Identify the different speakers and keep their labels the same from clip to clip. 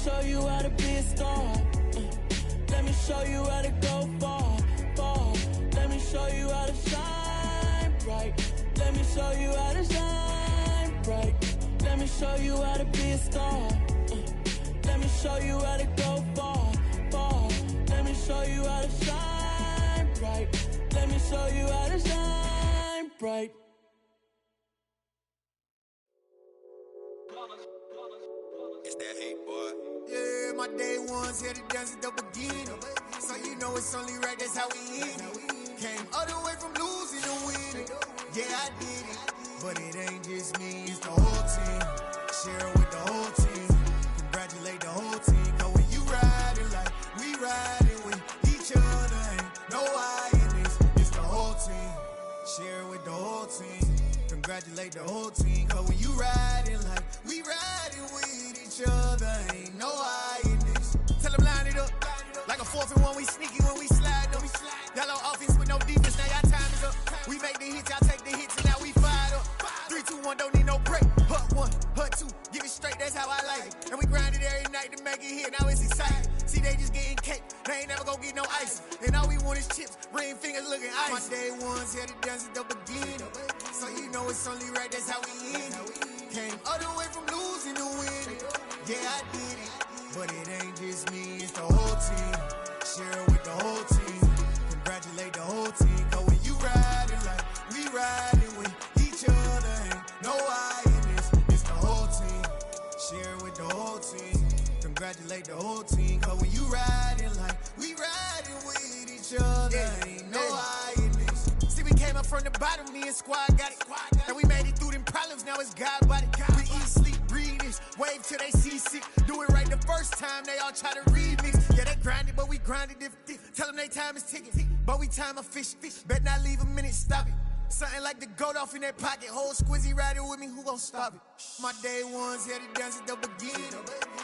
Speaker 1: show you how to be a star. Let me show you how to go far, far. Let me show you how to shine bright. Let me show you how to shine bright. Let me show you how to be a star. Let me show you how to go far, far. Let me show you how to shine bright. Let me show you how to shine bright.
Speaker 2: It's that hate, boy.
Speaker 3: Yeah, my day ones here to dance at the beginning. So you know it's only right, that's how we end it. Came all the way from losing to winning. Yeah, I did it. But it ain't just me, it's the whole team. Share it with the whole team. Congratulate the whole team. Cause when you riding like we riding with each other, ain't no I in this. It's the whole team. Share it with the whole team. Congratulate the whole team. Cause when you riding like we riding with each other, ain't no I in this. Tell them line it up. Like a 4th and 1, we sneaky when we slide them. Y'all on offense with no defense, now y'all time is up. We make the hits, y'all take the hits, and now we fired up. 3, 2, 1, don't need no break. Hut 1, hut 2, give it straight, that's how I like it. And we grind it every night to make it hit, now it's exciting. See, they just getting cake, they ain't never gonna get no ice. And all we want is chips, ring fingers looking ice. My day ones here to dance at the beginning. So you know it's only right, that's how we end it. Came all the way from losing to winning. Yeah, I did it. But it ain't just me, it's the whole team. Share it with the whole team. Congratulate the whole team. Cause when you riding like we riding with each other, ain't no I in this. It's the whole team. Share it with the whole team. Congratulate the whole team. Cause when you riding like we riding with each other, ain't no I in this. See, we came up from the bottom, me and squad got it. And we made it through them problems, now it's God body. We eat, sleep, breathe this, wave till they see sick. Do it right the first time, they all try to remix. Yeah, they grinded, but we grinded different. Tell them they time is ticking, but we time a fish. Bet not leave a minute, stop it. Something like the goat off in their pocket. Whole squizzy riding with me, who gon' stop it? My day ones here to dance at the beginning.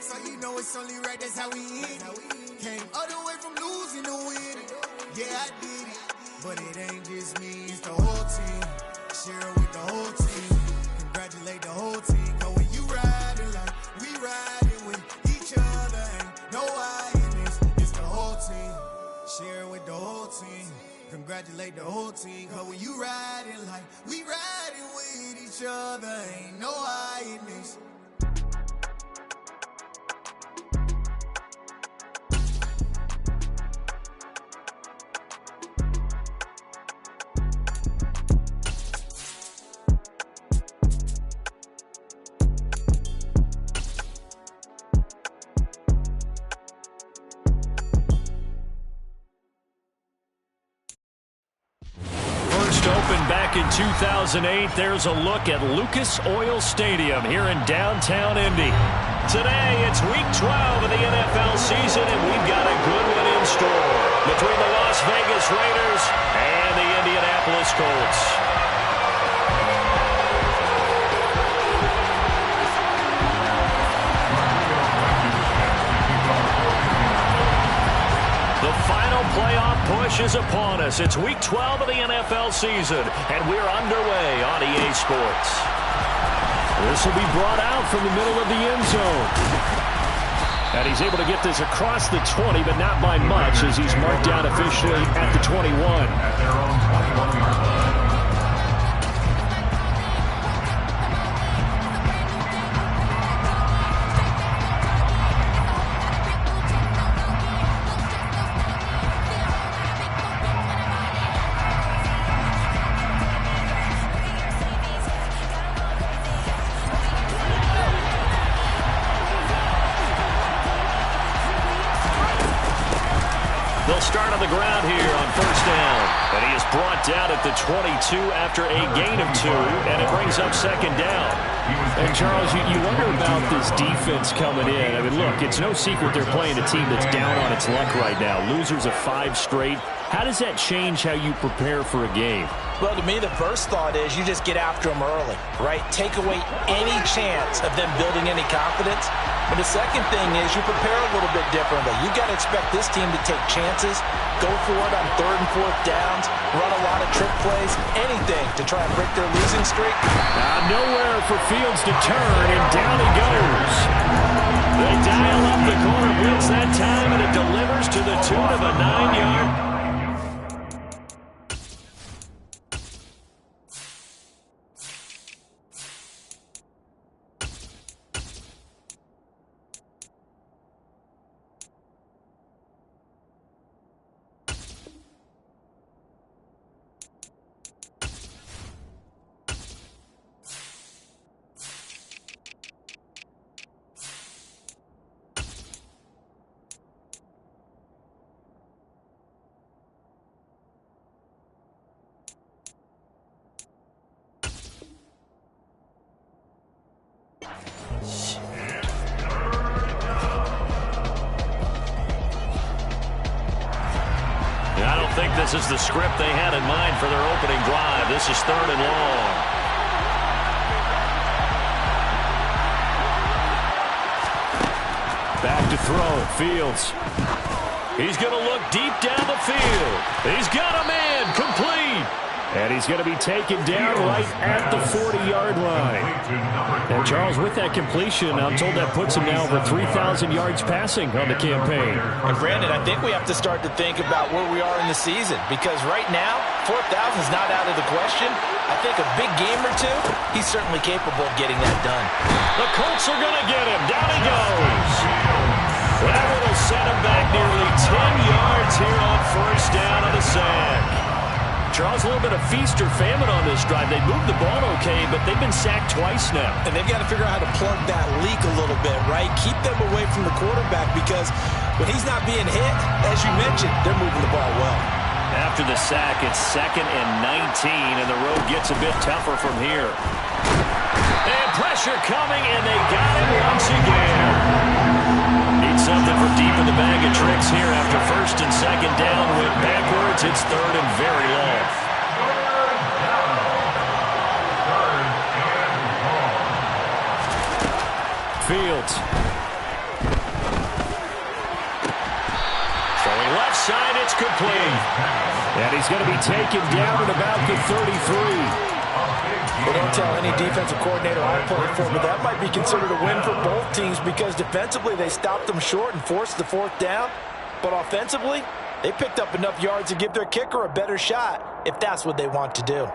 Speaker 3: So you know it's only right, that's how we end it. Came all the way from losing to winning. Yeah, I did it. But it ain't just me, it's the whole team. Share it with the whole team. Congratulate the whole team. Cause when you riding like we riding with each other, ain't no I in this. It's the whole team. Share it with the whole team. Congratulate the whole team. Cause when you riding like we riding with each other, ain't no I in this.
Speaker 4: Back in 2008, there's a look at Lucas Oil Stadium here in downtown Indy. Today, it's week 12 of the NFL season, and we've got a good one in store between the Las Vegas Raiders and the Indianapolis Colts. The final playoff push is upon us. It's week 12 of the NFL season, and we're underway on EA Sports. This will be brought out from the middle of the end zone. And he's able to get this across the 20, but not by much, as he's marked down officially at the 21.
Speaker 5: At their own 21-yard line.
Speaker 4: They'll start on the ground here on first down. And he is brought down at the 22 after a gain of 2, and it brings up second down. And, Charles, you wonder about this defense coming in. I mean, look, it's no secret they're playing a team that's down on its luck right now. Losers of 5 straight. How does that change how you prepare for a game?
Speaker 6: Well, to me, the first thought is you just get after them early, right? Take away any chance of them building any confidence. And the second thing is you prepare a little bit differently. You got to expect this team to take chances, go for it on 3rd and 4th downs, run a lot of trick plays, anything to try and break their losing streak.
Speaker 4: Nowhere for Fields to turn, and down he goes. They dial up the corner blitz that time, and it delivers to the tune of a 9-yard. I don't think this is the script they had in mind for their opening drive. This is 3rd and long. Back to throw. Fields. He's going to look deep down the field. He's got a man. Complete. And he's going to be taken down right at the 40-yard line. And Charles, with that completion, I'm told that puts him now over 3,000 yards passing on the campaign.
Speaker 6: And Brandon, I think we have to start to think about where we are in the season, because right now, 4,000 is not out of the question. I think a big game or two, he's certainly capable of getting that done.
Speaker 4: The Colts are going to get him. Down he goes. That will set him back nearly 10 yards here on 1st down on the sack. Charles, a little bit of feast or famine on this drive. They moved the ball okay, but they've been sacked twice now.
Speaker 6: And they've got to figure out how to plug that leak a little bit, right? Keep them away from the quarterback, because when he's not being hit, as you mentioned, they're moving the ball well.
Speaker 4: After the sack, it's 2nd and 19, and the road gets a bit tougher from here. And pressure coming, and they got him once again. Need something for deep in the bag of tricks here after 1st and 2nd down. Went backwards. It's 3rd and very long. Fields. Throwing left side. It's complete. And he's going to be taken down at about the 33.
Speaker 6: They don't tell any defensive coordinator I played for, but that might be considered a win for both teams, because defensively they stopped them short and forced the 4th down. But offensively, they picked up enough yards to give their kicker a better shot, if that's what they want to do.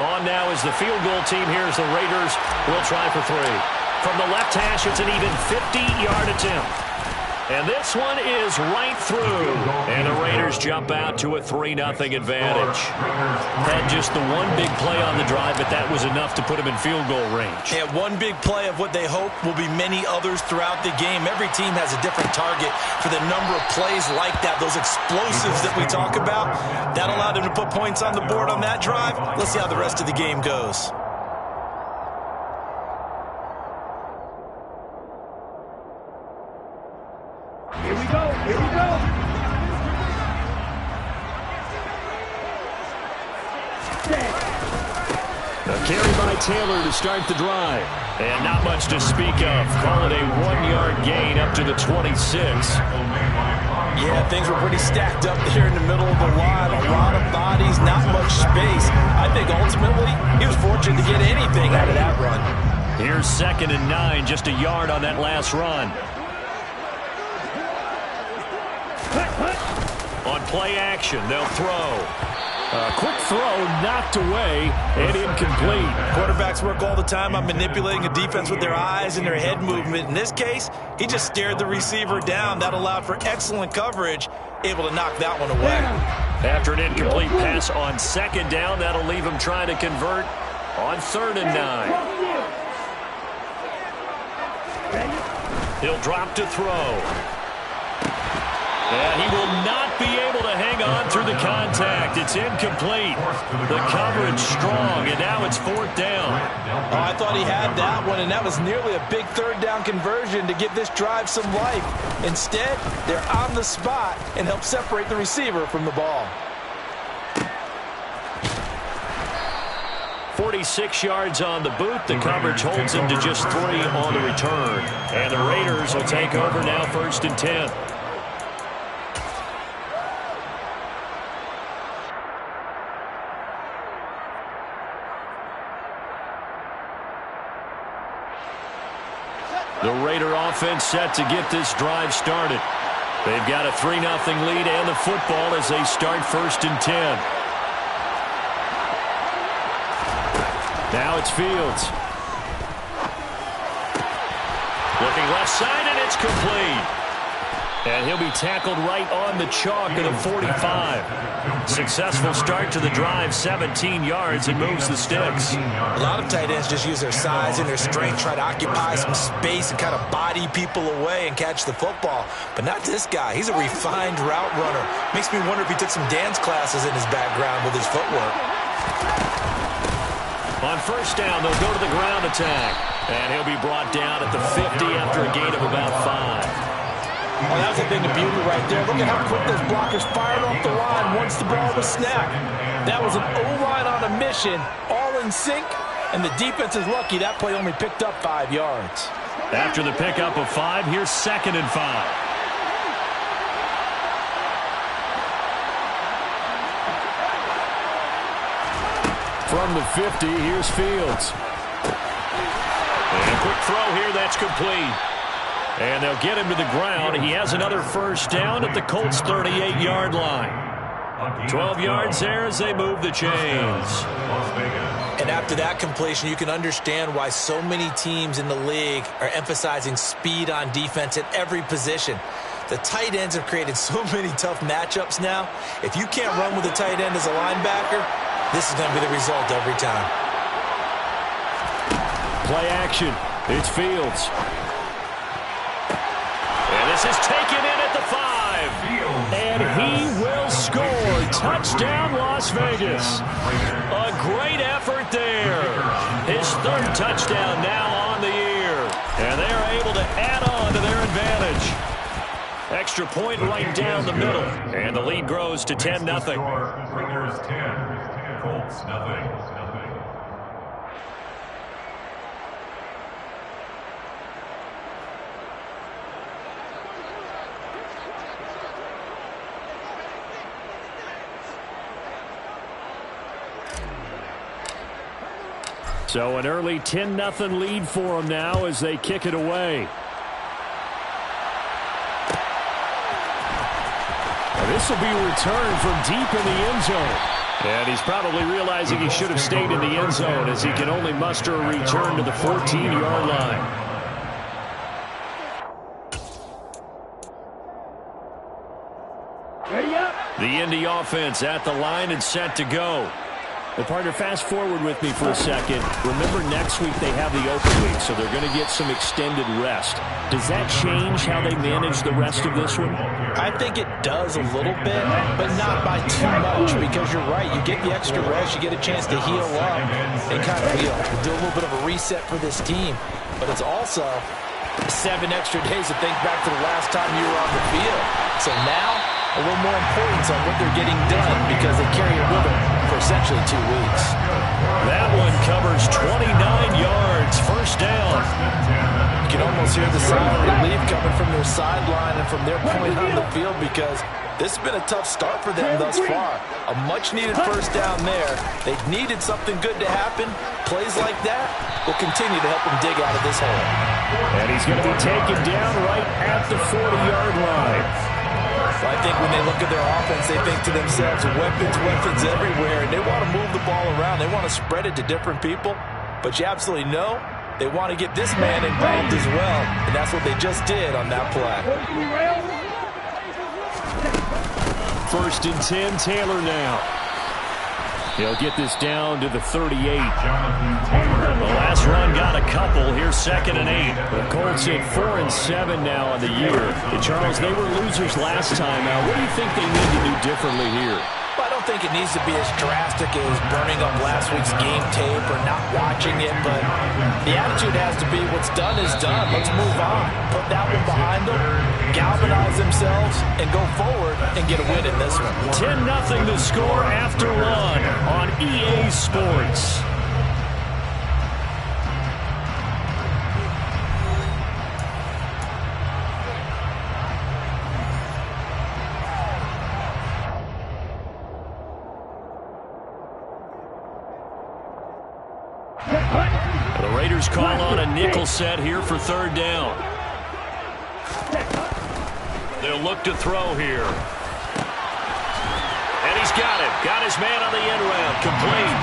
Speaker 4: On now is the field goal team here as the Raiders will try for 3. From the left hash, it's an even 50-yard attempt. And this one is right through. And the Raiders jump out to a 3-0 advantage. Had just the one big play on the drive, but that was enough to put them in field goal range.
Speaker 6: Yeah, one big play of what they hope will be many others throughout the game. Every team has a different target for the number of plays like that, those explosives that we talk about. That allowed them to put points on the board on that drive. Let's see how the rest of the game goes.
Speaker 7: Here we go. Here we go.
Speaker 4: A carry by Taylor to start the drive. And not much to speak of. Call it a 1-yard gain up to the 26.
Speaker 6: Yeah, things were pretty stacked up there in the middle of the line. A lot of bodies, not much space. I think ultimately he was fortunate to get anything out of that run.
Speaker 4: Here's 2nd and 9, just a yard on that last run. On play action, they'll throw. A quick throw knocked away and incomplete.
Speaker 6: Quarterbacks work all the time on manipulating a defense with their eyes and their head movement. In this case, he just stared the receiver down. That allowed for excellent coverage, able to knock that one away.
Speaker 4: After an incomplete pass on 2nd down, that'll leave him trying to convert on 3rd and 9. He'll drop to throw. And he will not be able to hang on through the contact. It's incomplete. The coverage strong, and now it's 4th down.
Speaker 6: Oh, I thought he had that one, and that was nearly a big 3rd down conversion to give this drive some life. Instead, they're on the spot and help separate the receiver from the ball.
Speaker 4: 46 yards on the boot. The coverage holds him to just 3 on the return. And the Raiders will take over now, 1st and 10. The Raider offense set to get this drive started. They've got a 3-0 lead and the football as they start 1st and 10. Now it's Fields. Looking left side, and it's complete. And he'll be tackled right on the chalk of the 45. Successful start to the drive, 17 yards, and moves the sticks.
Speaker 6: A lot of tight ends just use their size and their strength, try to occupy some space and kind of body people away and catch the football. But not this guy. He's a refined route runner. Makes me wonder if he took some dance classes in his background with his footwork.
Speaker 4: On 1st down, they'll go to the ground attack. And he'll be brought down at the 50 after a gain of about 5.
Speaker 6: Oh, that was a thing of beauty right there. Look at how quick those blockers fired off the line once the ball was snapped. That was an O-line on a mission, all in sync, and the defense is lucky that play only picked up 5 yards.
Speaker 4: After the pickup of 5, here's 2nd and 5. From the 50, here's Fields. And a quick throw here, that's complete. And they'll get him to the ground. He has another 1st down at the Colts' 38-yard line. 12 yards there as they move the chains.
Speaker 6: And after that completion, you can understand why so many teams in the league are emphasizing speed on defense at every position. The tight ends have created so many tough matchups now. If you can't run with a tight end as a linebacker, this is going to be the result every time.
Speaker 4: Play action. It's Fields. And this is taken in at the 5. And he will score. Touchdown, Las Vegas. A great effort there. His 3rd touchdown now on the year. And they are able to add on to their advantage. Extra point right down the middle. And the lead grows to 10-0.
Speaker 5: Raiders 10, Colts nothing.
Speaker 4: So an early 10-0 lead for them now as they kick it away. And this will be returned from deep in the end zone. And he's probably realizing he should have stayed in the end zone as he can only muster a return to the 14-yard line. The Indy offense at the line and set to go. Well, partner, fast forward with me for a second. Remember, next week they have the open week, so they're going to get some extended rest. Does that change how they manage the rest of this one?
Speaker 6: I think it does a little bit, but not by too much, because you're right. You get the extra rest. You get a chance to heal up and kind of do a little bit of a reset for this team. But it's also 7 extra days to think back to the last time you were on the field. So now, a little more importance on what they're getting done because they carry it with them for essentially 2 weeks.
Speaker 4: That one covers 29 yards, 1st down.
Speaker 6: You can almost hear the sigh of relief coming from their sideline and from their point on the field because this has been a tough start for them thus far. A much-needed 1st down there. They've needed something good to happen. Plays like that will continue to help them dig out of this hole.
Speaker 4: And he's going to be taken down right at the 40-yard line.
Speaker 6: I think when they look at their offense, they think to themselves, weapons everywhere, and they want to move the ball around. They want to spread it to different people, but you absolutely know they want to get this man involved as well, and that's what they just did on that play.
Speaker 4: 1st and 10, Taylor now. He'll get this down to the 38. The last run got a couple. Here's 2nd and 8. The Colts at 4-7 now on the year. And Charles, they were losers last time out. What do you think they need to do differently here?
Speaker 6: Well, I don't think it needs to be as drastic as burning up last week's game tape or not watching it, but the attitude has to be what's done is done. Let's move on. Put that one behind them, galvanize themselves, and go forward and get a win in this one.
Speaker 4: 10-0 the score after 1 on EA Sports. The Raiders call on a nickel set here for third down. They'll look to throw here. And he's got it. Got his man on the end round. Complete.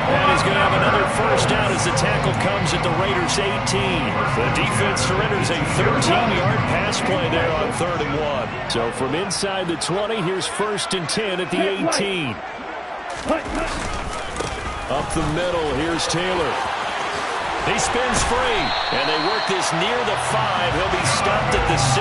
Speaker 4: And he's going to have another first down as the tackle comes at the Raiders' 18. The defense surrenders a 13-yard pass play there on 3rd and 1. So from inside the 20, here's 1st and 10 at the 18. Up the middle, here's Taylor. He spins free, and they work this near the 5. He'll be stopped at the 6.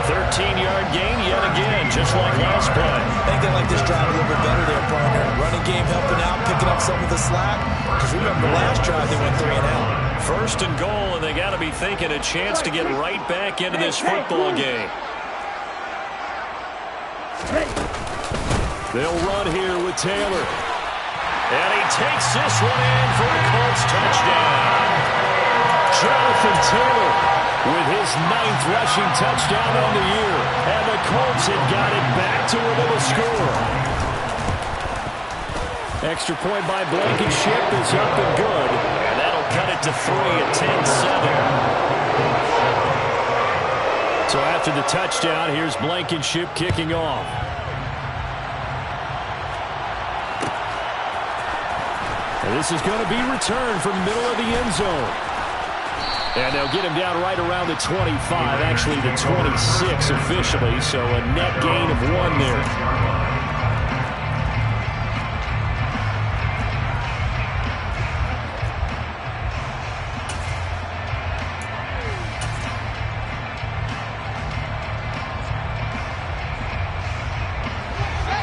Speaker 4: 13-yard gain yet again, just like last play.
Speaker 6: I think they like this drive a little bit better there, partner. Running game helping out, picking up some of the slack. Because remember, last drive they went 3 and out.
Speaker 4: 1st and goal, and they got to be thinking a chance to get right back into this football game. They'll run here with Taylor. And he takes this one in for a Colts touchdown. Jonathan Taylor with his 9th rushing touchdown on the year. And the Colts had got it back to within a score. Extra point by Blankenship is up and good. And that'll cut it to 3 at 10-7. So after the touchdown, here's Blankenship kicking off. And this is going to be returned from the middle of the end zone. And they'll get him down right around the 25, actually the 26 officially, so a net gain of 1 there.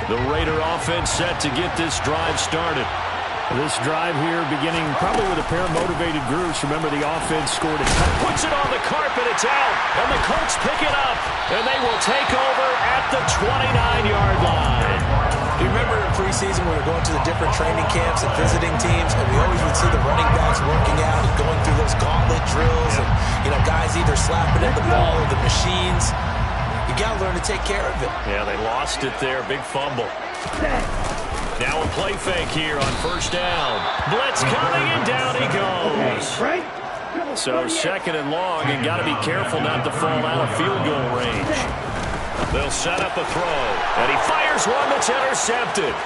Speaker 4: The Raider offense set to get this drive started. This drive here beginning probably with a pair of motivated groups. Remember, the offense scored a touchdown. Puts it on the carpet. It's out. And the Colts pick it up. And they will take over at the 29-yard line.
Speaker 6: You remember in preseason we were going to the different training camps and visiting teams, and we always would see the running backs working out and going through those gauntlet drills, and, you know, guys either slapping at the ball or the machines. You got to learn to take care of it. Yeah, they lost it there. Big fumble. Now a play fake here on 1st down. Blitz coming, and down he goes. So 2nd and long, and got to be careful not to fall out of field goal range. They'll set up a throw, and he fires one that's intercepted.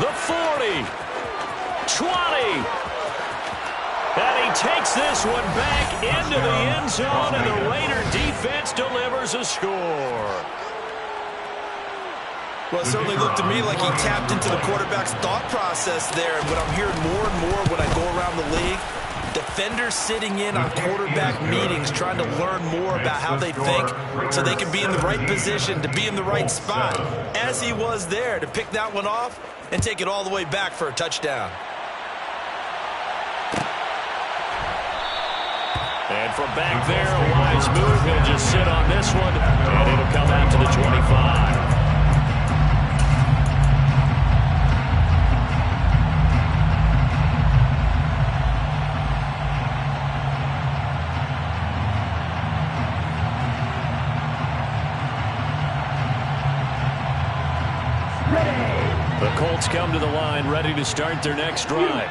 Speaker 6: The 40, 20, and he takes this one back into the end zone, and the Raider defense delivers a score. Well, it certainly looked to me like he tapped into the quarterback's thought process there. And what I'm hearing more and more when I go around the league, defenders sitting in on quarterback meetings trying to learn more about how they think so they can be in the right position, to be in the right spot, as he was there to pick that one off and take it all the way back for a touchdown.
Speaker 4: And from back there, a wise move. He'll just sit on this one, and it'll come out to the 25. The Colts come to the line ready to start their next drive.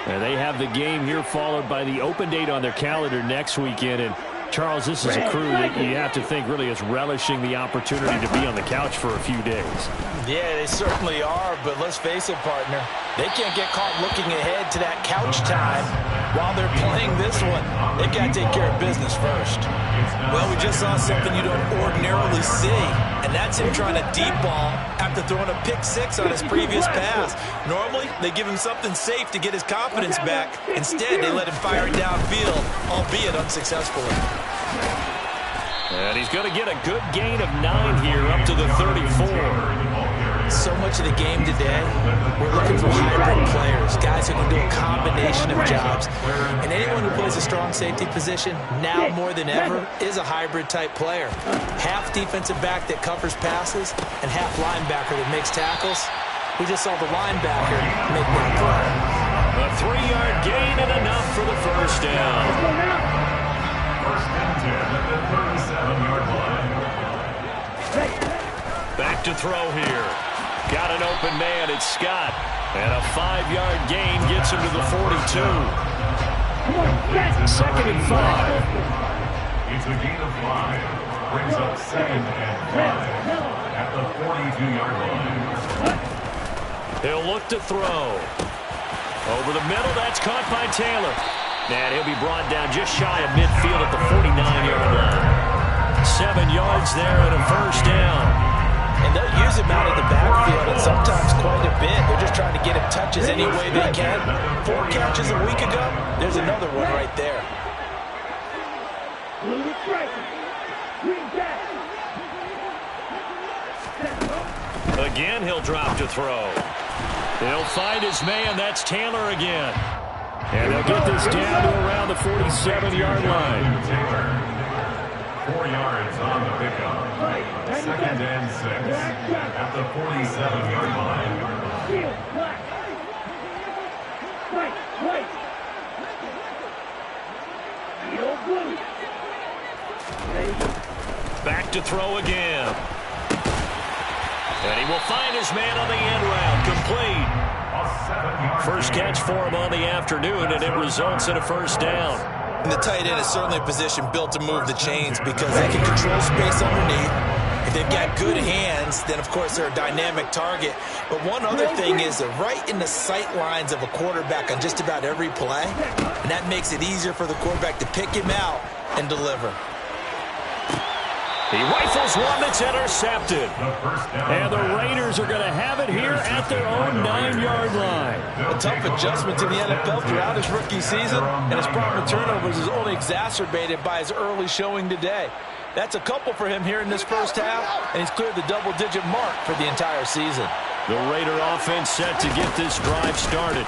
Speaker 4: And they have the game here followed by the open date on their calendar next weekend. And Charles, this is a crew that you have to think really is relishing the opportunity to be on the couch for a few days.
Speaker 6: Yeah, they certainly are, but let's face it, partner. They can't get caught looking ahead to that couch time while they're playing this one. They've got to take care of business first. Well, we just saw something you don't ordinarily see, and that's him trying to deep ball after throwing a pick 6 on his previous pass. Normally, they give him something safe to get his confidence back. Instead, they let him fire it downfield, albeit unsuccessfully.
Speaker 4: And he's going to get a good gain of 9 here up to the 34.
Speaker 6: So much of the game today, we're looking for hybrid players, guys who can do a combination of jobs. And anyone who plays a strong safety position, now more than ever, is a hybrid-type player. Half defensive back that covers passes, and half linebacker that makes tackles. We just saw the linebacker make that play.
Speaker 4: A 3-yard gain and enough for the first down.
Speaker 5: 1st and 10 at the 37-yard line.
Speaker 4: Back to throw here. Got an open man, it's Scott. And a 5-yard gain gets him to the 42. Second and 5.
Speaker 5: It's a gain of 5. Brings up 2nd and 5 at the 42-yard line.
Speaker 4: He'll look to throw. Over the middle, that's caught by Taylor. And he'll be brought down just shy of midfield at the 49-yard line. 7 yards there and a first down.
Speaker 6: And they'll use him out of the backfield, and sometimes quite a bit. They're just trying to get him touches any way they can. 4 catches a week ago. There's another one right there.
Speaker 4: Again, he'll drop to throw. He'll find his man. That's Taylor again. And they'll get this down to around the 47-yard line.
Speaker 5: Taylor, 4 yards on the pickup. 2nd and 6 at the 47-yard line.
Speaker 4: Back to throw again. And he will find his man on the end route. Complete. First catch for him on the afternoon, and it results in a first down.
Speaker 6: And the tight end is certainly a position built to move the chains because they can control space underneath. If they've got good hands, then, of course, they're a dynamic target. But one other thing is they're right in the sight lines of a quarterback on just about every play, and that makes it easier for the quarterback to pick him out and deliver.
Speaker 4: He rifles one that's intercepted. And the Raiders are going to have it here at their own 9-yard line.
Speaker 6: A tough adjustment to the NFL throughout his rookie season, and his problem with turnovers is only exacerbated by his early showing today. That's a couple for him here in this first half, and he's cleared the double-digit mark for the entire season.
Speaker 4: The Raider offense set to get this drive started.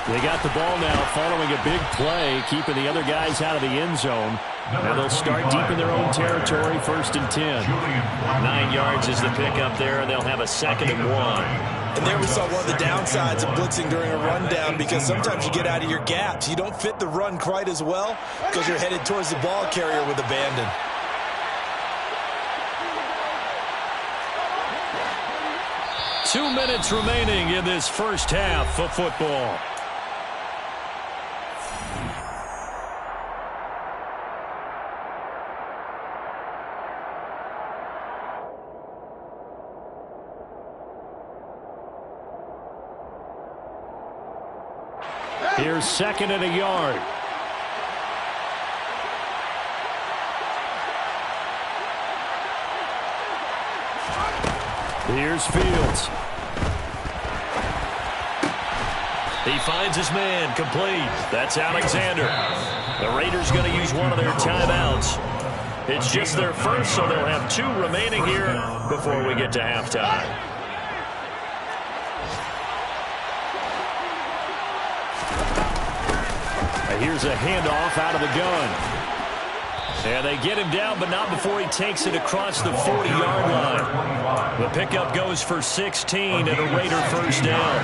Speaker 4: They got the ball now following a big play, keeping the other guys out of the end zone. Now they'll start deep in their own territory, 1st and 10. 9 yards is the pickup there, and they'll have a 2nd and 1.
Speaker 6: And there we saw one of the downsides of blitzing during a rundown because sometimes you get out of your gaps. You don't fit the run quite as well because you're headed towards the ball carrier with abandon.
Speaker 4: Two minutes remaining in this first half of football. Here's 2nd and a yard. Here's Fields. He finds his man, complete. That's Alexander. The Raiders going to use one of their timeouts. It's just their first, so they'll have 2 remaining here before we get to halftime. Here's a handoff out of the gun. And they get him down, but not before he takes it across the 40-yard line. The pickup goes for 16 and a Raider first down.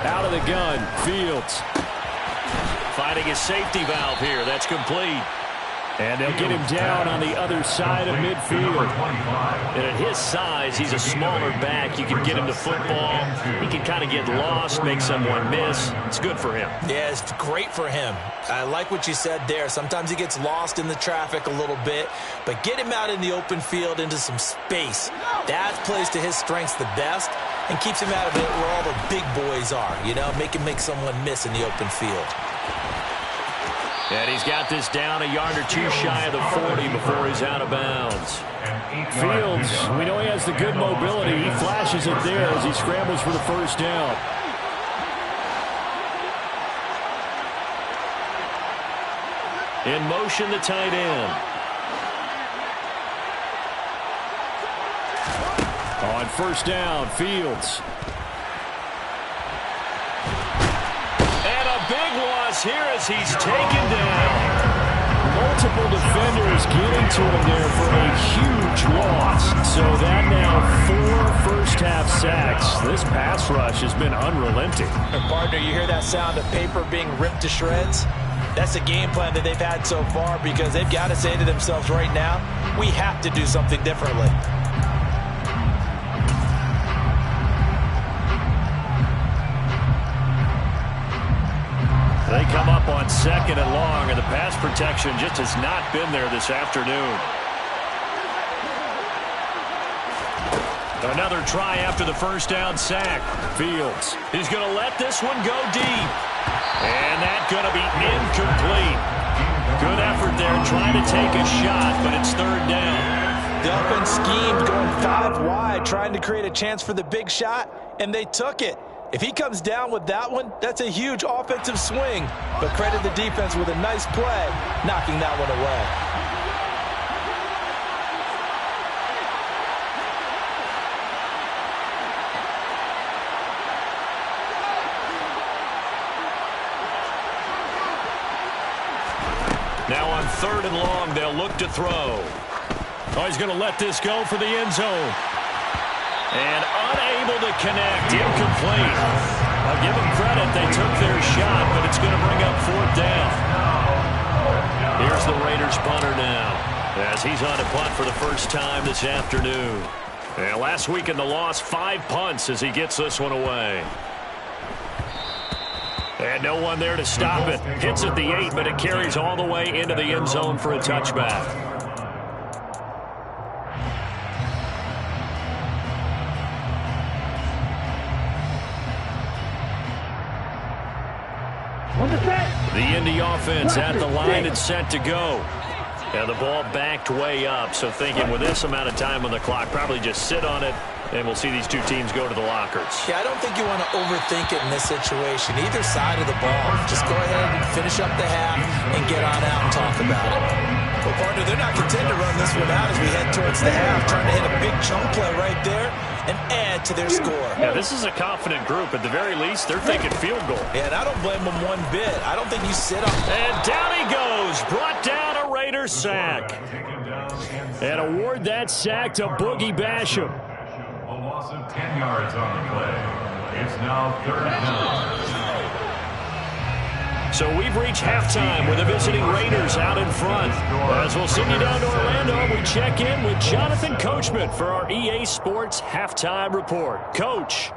Speaker 4: Out of the gun, Fields. Finding his safety valve here. That's complete. And they'll get him down on the other side of midfield. And at his size, he's a smaller back. You can get him to football. He can kind of get lost, make someone miss. It's good for him.
Speaker 6: Yeah, it's great for him. I like what you said there. Sometimes he gets lost in the traffic a little bit. But get him out in the open field into some space. That plays to his strengths the best and keeps him out of it where all the big boys are. You know, make him make someone miss in the open field.
Speaker 4: And he's got this down a yard or 2 shy of the 40 before he's out of bounds. Fields, we know he has the good mobility. He flashes it there as he scrambles for the first down. In motion, the tight end. On first down, Fields. Big loss here as he's taken down. Multiple defenders getting to him there for a huge loss. So that now 4 first-half sacks. This pass rush has been unrelenting.
Speaker 6: And partner, you hear that sound of paper being ripped to shreds? That's the game plan that they've had so far because they've got to say to themselves right now, we have to do something differently.
Speaker 4: on 2nd and long, and the pass protection just has not been there this afternoon. Another try after the first down sack. Fields, he's going to let this one go deep. And that's going to be incomplete. Good effort there trying to take a shot, but it's 3rd down.
Speaker 6: The offense schemed going 5 wide, trying to create a chance for the big shot, and they took it. If he comes down with that one, that's a huge offensive swing. But credit the defense with a nice play, knocking that one away.
Speaker 4: Now on 3rd and long, they'll look to throw. Oh, he's going to let this go for the end zone. And unable to connect, incomplete. I'll give them credit, they took their shot, but it's going to bring up 4th down. Here's the Raiders punter now, as he's on a punt for the first time this afternoon. And last week in the loss, 5 punts as he gets this one away. And no one there to stop it. Hits at the 8, but it carries all the way into the end zone for a touchback. The Indy offense at the line and set to go. And the ball backed way up, so thinking with this amount of time on the clock, probably just sit on it, and we'll see these two teams go to the lockers.
Speaker 6: Yeah, I don't think you want to overthink it in this situation. Either side of the ball. Just go ahead and finish up the half and get on out and talk about it. Well, partner, they're not content to run this one out as we head towards the half, trying to hit a big chunk play right there and add to their score.
Speaker 4: Yeah, this is a confident group. At the very least, they're thinking field goal.
Speaker 6: Yeah, and I don't blame them one bit. I don't think you sit up.
Speaker 4: And down he goes. Brought down a Raider sack. And award that sack to Boogie Basham.
Speaker 5: A loss of 10 yards on the play. It's now 3rd down.
Speaker 4: So we've reached halftime with the visiting Raiders out in front. As we'll send you down to Orlando, we check in with Jonathan Coachman for our EA Sports Halftime Report. Coach.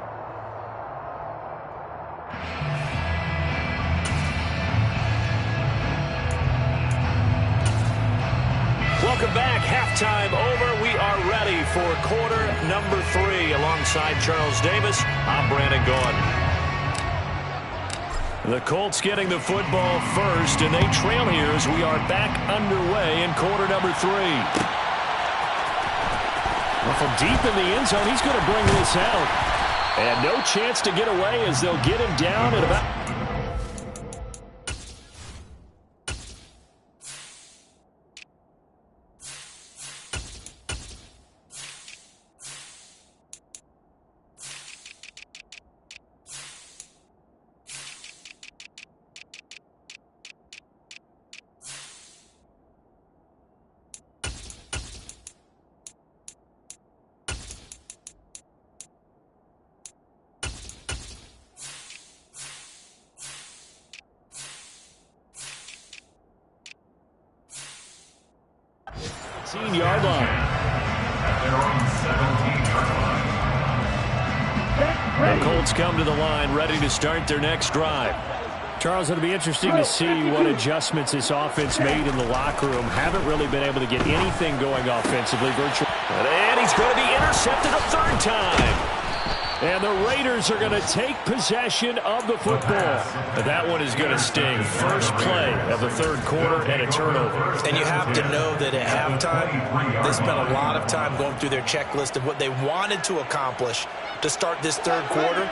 Speaker 4: Welcome back. Halftime over. We are ready for quarter number 3. Alongside Charles Davis, I'm Brandon Gaudin. The Colts getting the football first, and they trail here as we are back underway in quarter number 3. Well, from deep in the end zone, he's going to bring this out. And no chance to get away as they'll get him down at about... yard line.
Speaker 5: They're on 17-yard line.
Speaker 4: The Colts come to the line ready to start their next drive. Charles, it'll be interesting to see what adjustments this offense made in the locker room. Haven't really been able to get anything going offensively. And he's going to be intercepted a 3rd time. And the Raiders are going to take possession of the football. That one is going to sting. First play of the 3rd quarter and a turnover.
Speaker 6: And you have to know that at halftime, they spent a lot of time going through their checklist of what they wanted to accomplish to start this 3rd quarter.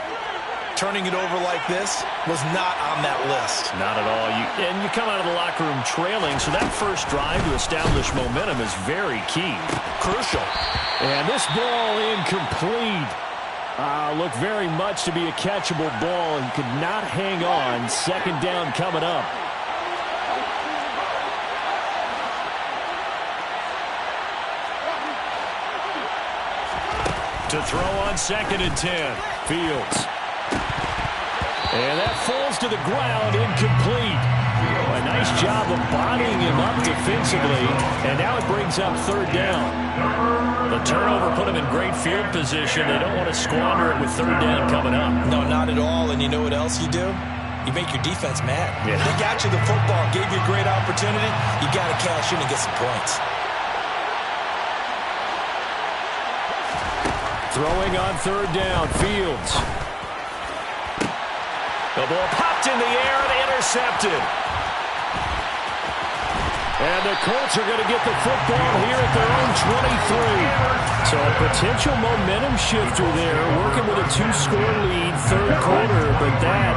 Speaker 6: Turning it over like this was not on that list.
Speaker 4: Not at all. And you come out of the locker room trailing, so that first drive to establish momentum is very key.
Speaker 6: Crucial.
Speaker 4: And this ball incomplete. Looked very much to be a catchable ball and could not hang on. 2nd down coming up. To throw on 2nd and 10. Fields. And that falls to the ground, incomplete. A nice job of bodying him up defensively, and now it brings up 3rd down. The turnover put him in great field position. They don't want to squander it with 3rd down coming up.
Speaker 6: No, not at all, and you know what else you do? you make your defense mad. Yeah. They got you the football, gave you a great opportunity. You got to cash in and get some points.
Speaker 4: Throwing on third down, Fields. The ball popped in the air and intercepted. And the Colts are going to get the football here at their own 23. So a potential momentum shifter there, working with a 2-score lead, third quarter, but that,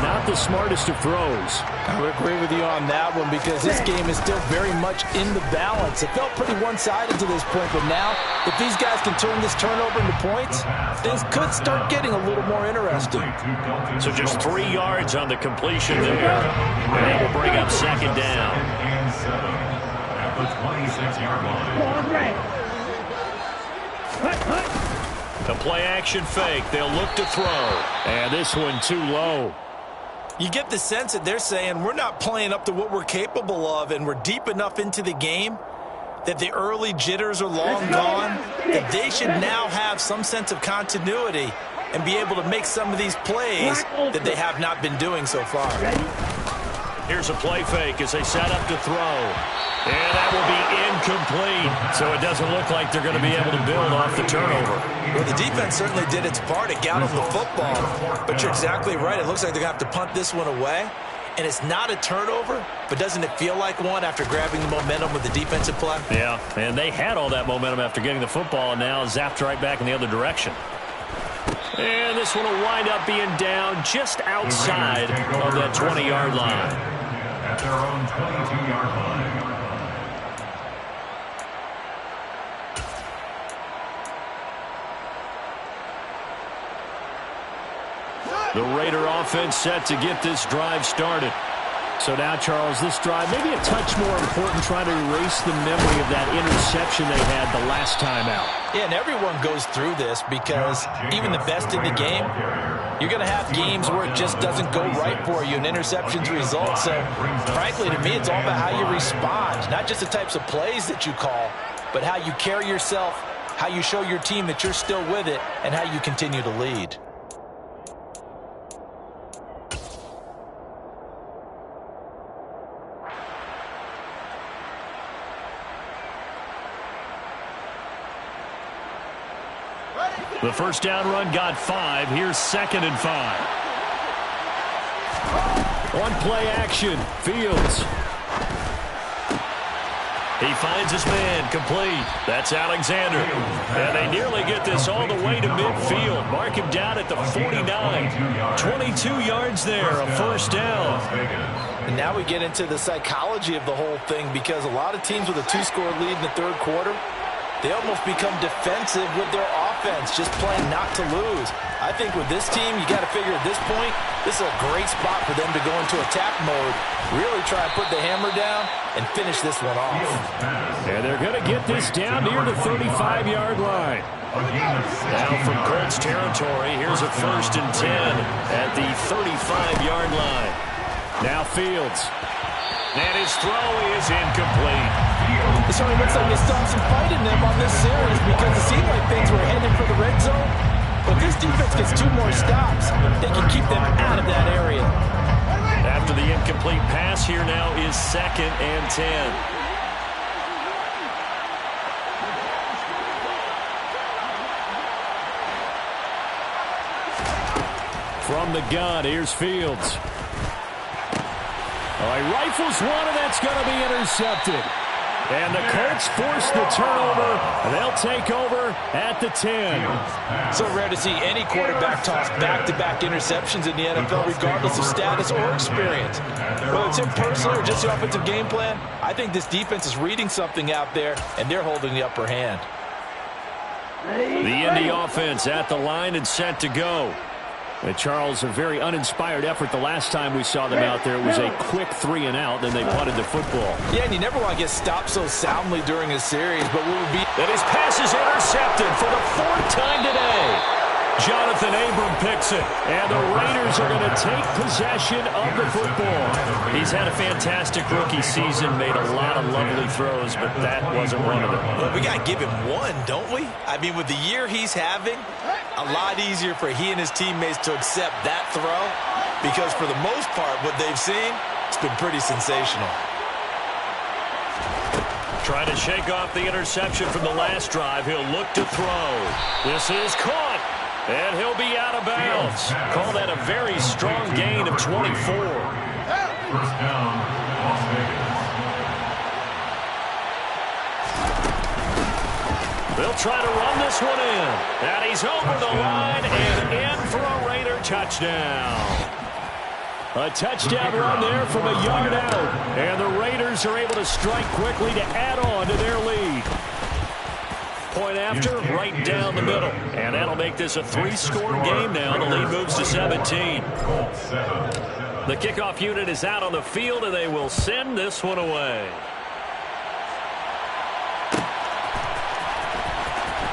Speaker 4: not the smartest of throws.
Speaker 6: I would agree with you on that one because this game is still very much in the balance. It felt pretty one-sided to this point, but now, if these guys can turn this turnover into points, things could start getting a little more interesting.
Speaker 4: So just 3 yards on the completion there. And they will bring up second down.
Speaker 5: And 7 at the 26-yard line.
Speaker 4: The play-action fake. They'll look to throw. And this one too low.
Speaker 6: You get the sense that they're saying we're not playing up to what we're capable of, and we're deep enough into the game that the early jitters are long gone, that they should now have some sense of continuity and be able to make some of these plays that they have not been doing so far.
Speaker 4: Here's a play fake as they set up to throw. And that will be incomplete. So it doesn't look like they're going to be able to build off the turnover.
Speaker 6: Well, the defense certainly did its part. It got them the football. But you're exactly right. It looks like they're going to have to punt this one away. And it's not a turnover, but doesn't it feel like one after grabbing the momentum with the defensive play?
Speaker 4: Yeah, and they had all that momentum after getting the football and now zapped right back in the other direction. And this one will wind up being down just outside of that 20-yard line.
Speaker 5: At their own 22-yard line.
Speaker 4: The Raider offense set to get this drive started. So now, Charles, this drive maybe a touch more important, trying to erase the memory of that interception they had the last time out.
Speaker 6: Yeah, and everyone goes through this because even the best in the game, you're going to have games where it just doesn't go right for you, and interceptions result. So, frankly, to me, it's all about how you respond, not just the types of plays that you call, but how you carry yourself, how you show your team that you're still with it, and how you continue to lead.
Speaker 4: The first down run got 5. Here's 2nd and 5. On play action, Fields. He finds his man, complete. That's Alexander. And they nearly get this all the way to midfield. Mark him down at the 49. 22 yards there, a first down.
Speaker 6: And now we get into the psychology of the whole thing because a lot of teams with a 2-score lead in the third quarter, they almost become defensive with their offense, just playing not to lose. I think with this team, you got to figure at this point, this is a great spot for them to go into attack mode, really try and put the hammer down and finish this one off.
Speaker 4: And they're going to get this down near the 35-yard line. Now from Colts territory, here's a 1st and 10 at the 35-yard line. Now Fields. And his throw is incomplete.
Speaker 6: It certainly looks like they still have some fight in them on this series because it seemed like things were headed for the red zone. But this defense gets 2 more stops. They can keep them out of that area.
Speaker 4: After the incomplete pass, here now is 2nd and 10. From the gun, here's Fields. He rifles one, and that's going to be intercepted. And the Colts force the turnover, and they'll take over at the 10.
Speaker 6: So rare to see any quarterback toss back-to-back interceptions in the NFL, regardless of status or experience. Whether it's him personally or just the offensive game plan, I think this defense is reading something out there, and they're holding the upper hand.
Speaker 4: The Indy offense at the line and set to go. And Charles, a very uninspired effort the last time we saw them out there. It was a quick 3-and-out, then they punted the football.
Speaker 6: Yeah, and you never want to get stopped so soundly during a series, but what would be...
Speaker 4: And his pass is intercepted for the 4th time today. Jonathan Abram picks it, and the Raiders are going to take possession of the football. He's had a fantastic rookie season, made a lot of lovely throws, but that wasn't one of them.
Speaker 6: Well, we got to give him one, don't we? I mean, with the year he's having, a lot easier for he and his teammates to accept that throw because for the most part, what they've seen, it's been pretty sensational.
Speaker 4: Trying to shake off the interception from the last drive. He'll look to throw. This is caught, and he'll be out of bounds. Call that a very strong gain of 24.
Speaker 5: First down, Las Vegas.
Speaker 4: They'll try to run this one in. And he's over the line and in for a Raider touchdown. A touchdown run there from a yard out. And the Raiders are able to strike quickly to add on to their lead. Point after, right down the middle. And that'll make this a 3-score game now. The lead moves to 17. The kickoff unit is out on the field, and they will send this one away.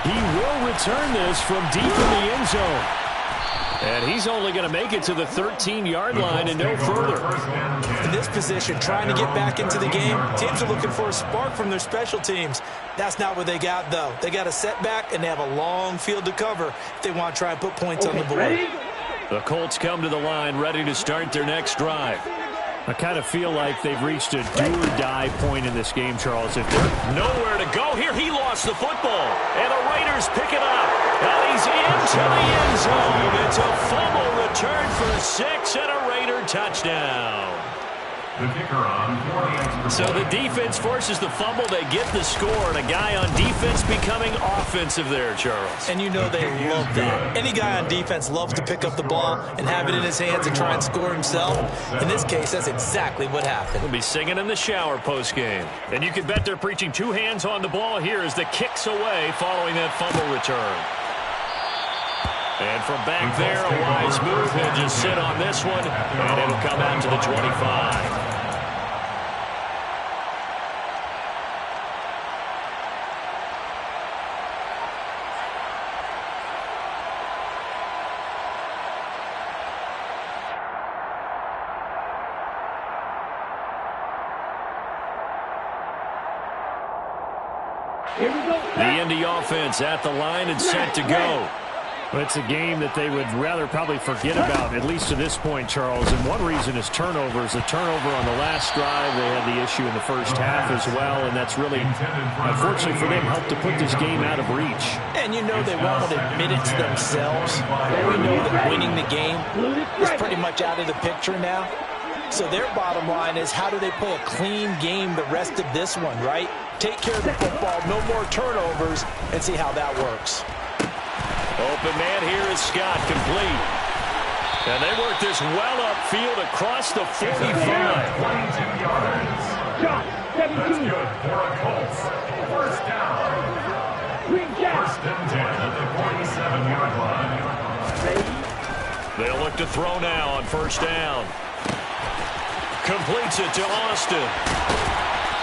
Speaker 4: He will return this from deep in the end zone. And he's only going to make it to the 13-yard line and no further.
Speaker 6: In this position, trying to get back into the game, teams are looking for a spark from their special teams. That's not what they got, though. They got a setback, and they have a long field to cover if they want to try and put points on the board.
Speaker 4: The Colts come to the line, ready to start their next drive. I kind of feel like they've reached a do-or-die point in this game, Charles. If they're nowhere to go here, he lost the football. And the Raiders pick it up. And he's into the end zone. It's a fumble return for a 6 and a Raider touchdown.
Speaker 5: The kicker on 40.
Speaker 4: So the defense forces the fumble. They get the score. And a guy on defense becoming offensive there, Charles.
Speaker 6: And you know they love that. Any guy on defense loves to pick up the ball and have it in his hands and try and score himself. In this case, that's exactly what happened.
Speaker 4: We'll be singing in the shower postgame. And you can bet they're preaching 2 hands on the ball here as the kick's away following that fumble return. And from back there, a wise move. He'll just sit on this one, and it'll come out to the 25. The Indy offense at the line and set to go. It's a game that they would rather probably forget about, at least to this point, Charles. And one reason is turnovers. A turnover on the last drive. They had the issue in the first half as well, and that's really, unfortunately for them, helped to put this game out of reach.
Speaker 6: And you know they won't admit it to themselves. We know that winning the game is pretty much out of the picture now. So their bottom line is, how do they play a clean game the rest of this one, right? Take care of the football, no more turnovers, and see how that works.
Speaker 4: Open man here is Scott, complete. And they work this well upfield across the 45.
Speaker 5: 22 yards. That's good for a Colts. First down. First and 10 at the 47-yard line.
Speaker 4: They'll look to throw now on first down. Completes it to Austin.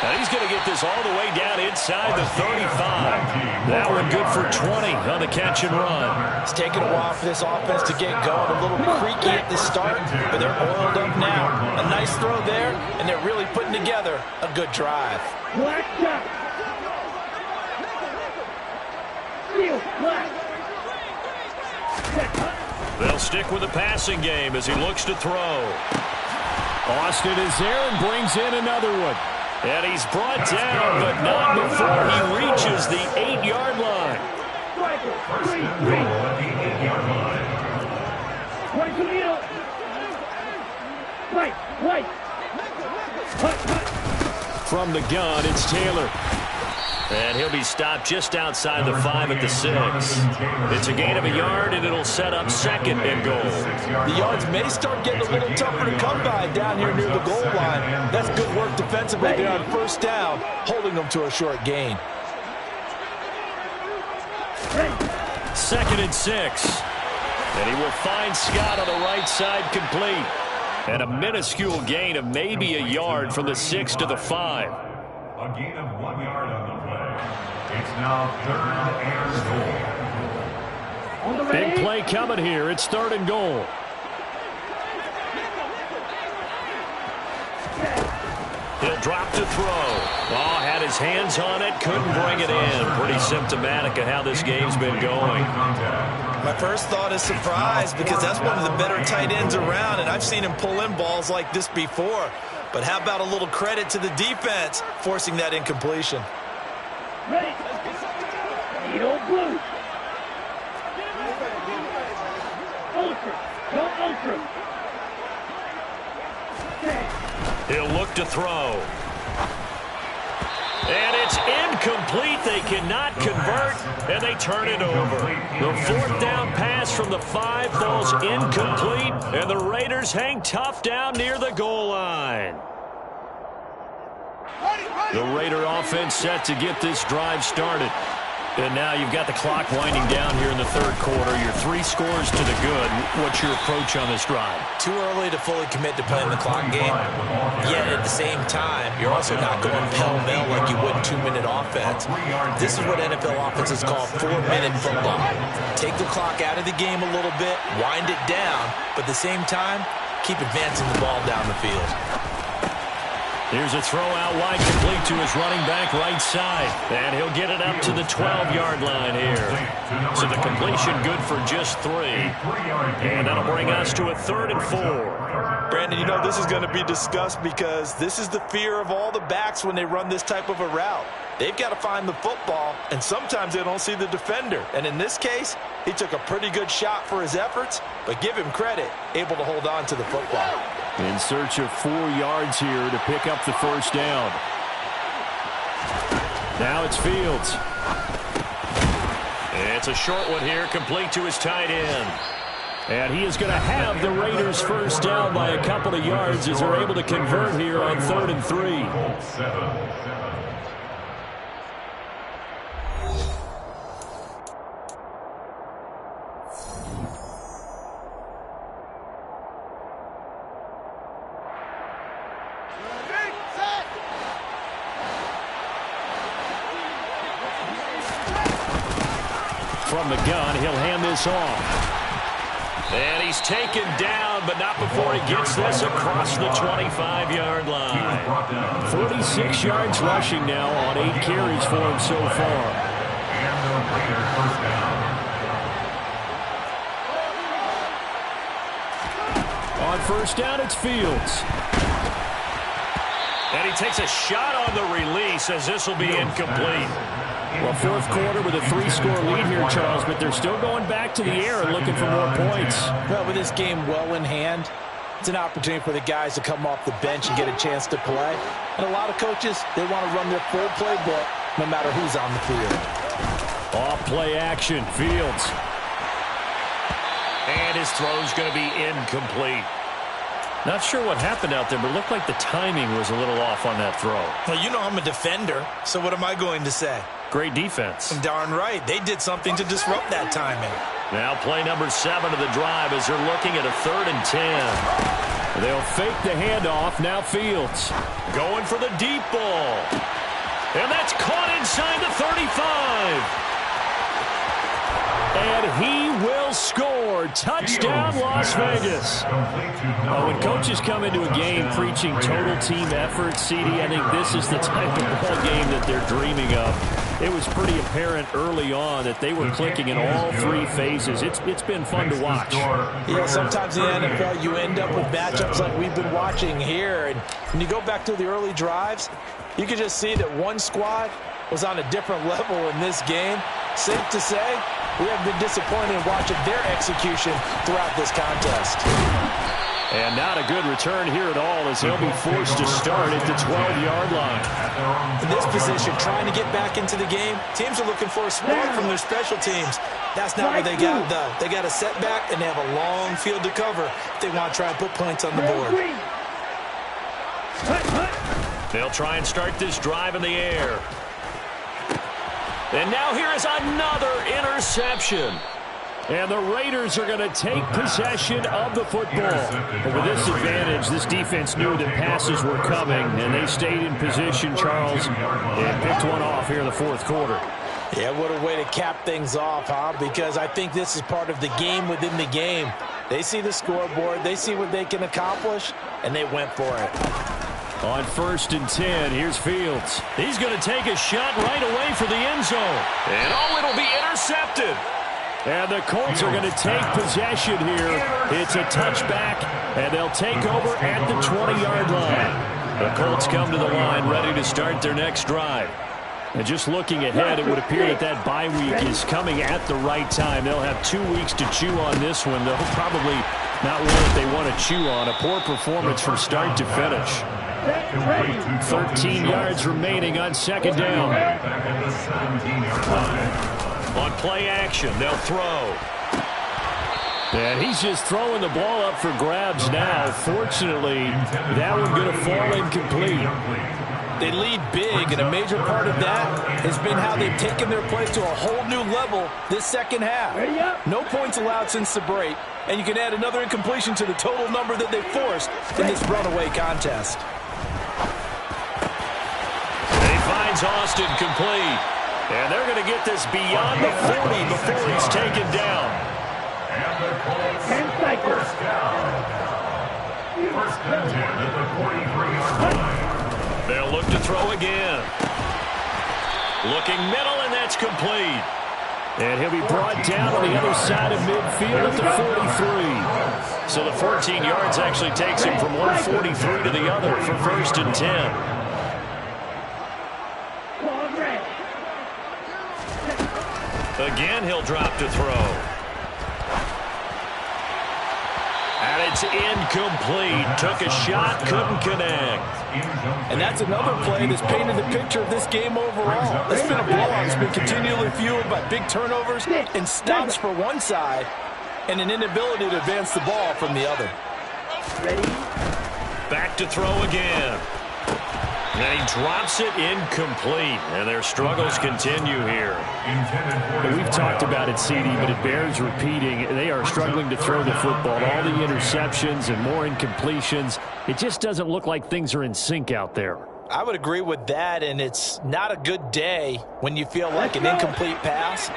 Speaker 4: And he's going to get this all the way down inside the 35. That one good for 20 on the catch and run.
Speaker 6: It's taken a while for this offense to get going. A little creaky at the start, but they're oiled up now. A nice throw there, and they're really putting together a good drive.
Speaker 4: They'll stick with the passing game as he looks to throw. Austin is there and brings in another one. And he's brought down, but not before he reaches the 8-yard line.
Speaker 5: First and goal at the 8-yard line.
Speaker 4: From the gun, it's Taylor. And he'll be stopped just outside the 5 at the 6. It's a gain of a yard, and it'll set up second and goal.
Speaker 6: The yards may start getting a little tougher to come by down here near the goal line. That's good work defensively there on first down, holding them to a short gain.
Speaker 4: 2nd and 6. And he will find Scott on the right side complete. And a minuscule gain of maybe a yard from the 6 to the 5.
Speaker 5: A gain of 1 yard on the play. It's now 3rd and goal.
Speaker 4: Big play coming here. It's 3rd and goal. He'll drop to throw. Oh, had his hands on it, couldn't bring it in. Pretty symptomatic of how this game's been going.
Speaker 6: My first thought is surprise, because that's one of the better tight ends around, and I've seen him pull in balls like this before. But how about a little credit to the defense forcing that incompletion?
Speaker 7: Ready. Need old blue. Ultra. Go ultra.
Speaker 4: He'll look to throw. And it's incomplete. They cannot convert, and they turn it over. The fourth down pass from the 5 falls incomplete, and the Raiders hang tough down near the goal line. The Raider offense set to get this drive started. And now you've got the clock winding down here in the third quarter. You're 3 scores to the good. What's your approach on this drive?
Speaker 6: Too early to fully commit to playing the clock game. Yet at the same time, you're also not going pell-mell like you would 2-minute offense. This is what NFL offenses call 4-minute football. Take the clock out of the game a little bit, wind it down, but at the same time, keep advancing the ball down the field.
Speaker 4: Here's a throw out wide, complete to his running back right side. And he'll get it up to the 12-yard line here. So the completion good for just 3. And that'll bring us to a 3rd and 4.
Speaker 6: Brandon, you know this is going to be discussed because this is the fear of all the backs when they run this type of a route. They've got to find the football, and sometimes they don't see the defender. And in this case, he took a pretty good shot for his efforts, but give him credit, able to hold on to the football.
Speaker 4: In search of 4 yards here to pick up the first down. Now it's Fields. It's a short one here, complete to his tight end. And he is going to have the Raiders first down by a couple of yards as they're able to convert here on 3rd and 3. From the gun, he'll hand this off. And he's taken down, but not before he gets this across the 25-yard line. 46 yards rushing now on 8 carries for him so far.
Speaker 5: And the Raiders first down.
Speaker 4: On first down, it's Fields. And he takes a shot on the release as this will be incomplete. Well, fourth quarter with a 3-score lead here, Charles, but they're still going back to the air and looking for more points.
Speaker 6: Well, with this game well in hand, it's an opportunity for the guys to come off the bench and get a chance to play. And a lot of coaches, they want to run their full playbook no matter who's on the field.
Speaker 4: Off play action, Fields. And his throw's going to be incomplete. Not sure what happened out there, but it looked like the timing was a little off on that throw.
Speaker 6: Well, you know I'm a defender, so what am I going to say?
Speaker 4: Great defense.
Speaker 6: Darn right. They did something to disrupt that timing.
Speaker 4: Now play number 7 of the drive as they're looking at a 3rd and 10. They'll fake the handoff. Now Fields going for the deep ball. And that's caught inside the 35. And he will score. Touchdown, Las Vegas. When coaches come into a game preaching total team effort, CD, I think this is the type of ball game that they're dreaming of. It was pretty apparent early on that they were clicking in all 3 phases. It's been fun to watch.
Speaker 6: Yeah, sometimes in the NFL you end up with matchups like we've been watching here. And when you go back to the early drives, you can just see that one squad was on a different level in this game. Safe to say, we have been disappointed in watching their execution throughout this contest.
Speaker 4: And not a good return here at all as they'll be forced to start at the 12-yard line.
Speaker 6: In this position, trying to get back into the game, teams are looking for a spark from their special teams. That's not what they got, though. They got a setback, and they have a long field to cover if they want to try and put points on the board.
Speaker 4: They'll try and start this drive in the air. And now here is another interception. And the Raiders are going to take possession of the football. But with this advantage, this defense knew that passes were coming, and they stayed in position, Charles, and picked one off here in the fourth quarter.
Speaker 6: Yeah, what a way to cap things off, huh? Because I think this is part of the game within the game. They see the scoreboard, they see what they can accomplish, and they went for it.
Speaker 4: On 1st and 10, here's Fields. He's going to take a shot right away for the end zone. And it'll be intercepted. And the Colts are going to take possession here. It's a touchback, and they'll take over at the 20-yard line. The Colts come to the line ready to start their next drive. And just looking ahead, it would appear that bye week is coming at the right time. They'll have 2 weeks to chew on this one. They'll probably not one that they want to chew on. A poor performance from start to finish. 13 yards remaining on 2nd down. On play action, they'll throw. And he's just throwing the ball up for grabs now. Fortunately, that one going to fall incomplete.
Speaker 6: They lead big, and a major part of that has been how they've taken their play to a whole new level this second half. No points allowed since the break, and you can add another incompletion to the total number that they forced in this runaway contest.
Speaker 4: He finds Austin complete. And they're going to get this beyond the 40 before he's taken down.
Speaker 5: And the Colts first down. First and 10 at the 43-yard line.
Speaker 4: They'll look to throw again. Looking middle, and that's complete. And he'll be brought down on the other side of midfield at the 43. So the 14 yards actually takes him from one 43 to the other for 1st and 10. Again, he'll drop to throw. And it's incomplete. Took a shot, couldn't connect.
Speaker 6: And that's another play that's painted the picture of this game overall. It's been a blowout. It's been continually fueled by big turnovers and stops for one side and an inability to advance the ball from the other.
Speaker 4: Back to throw again. And he drops it incomplete. And their struggles continue here. We've talked about it, CD, but it bears repeating. They are struggling to throw the football. All the interceptions and more incompletions. It just doesn't look like things are in sync out there.
Speaker 6: I would agree with that, and it's not a good day when you feel like an incomplete pass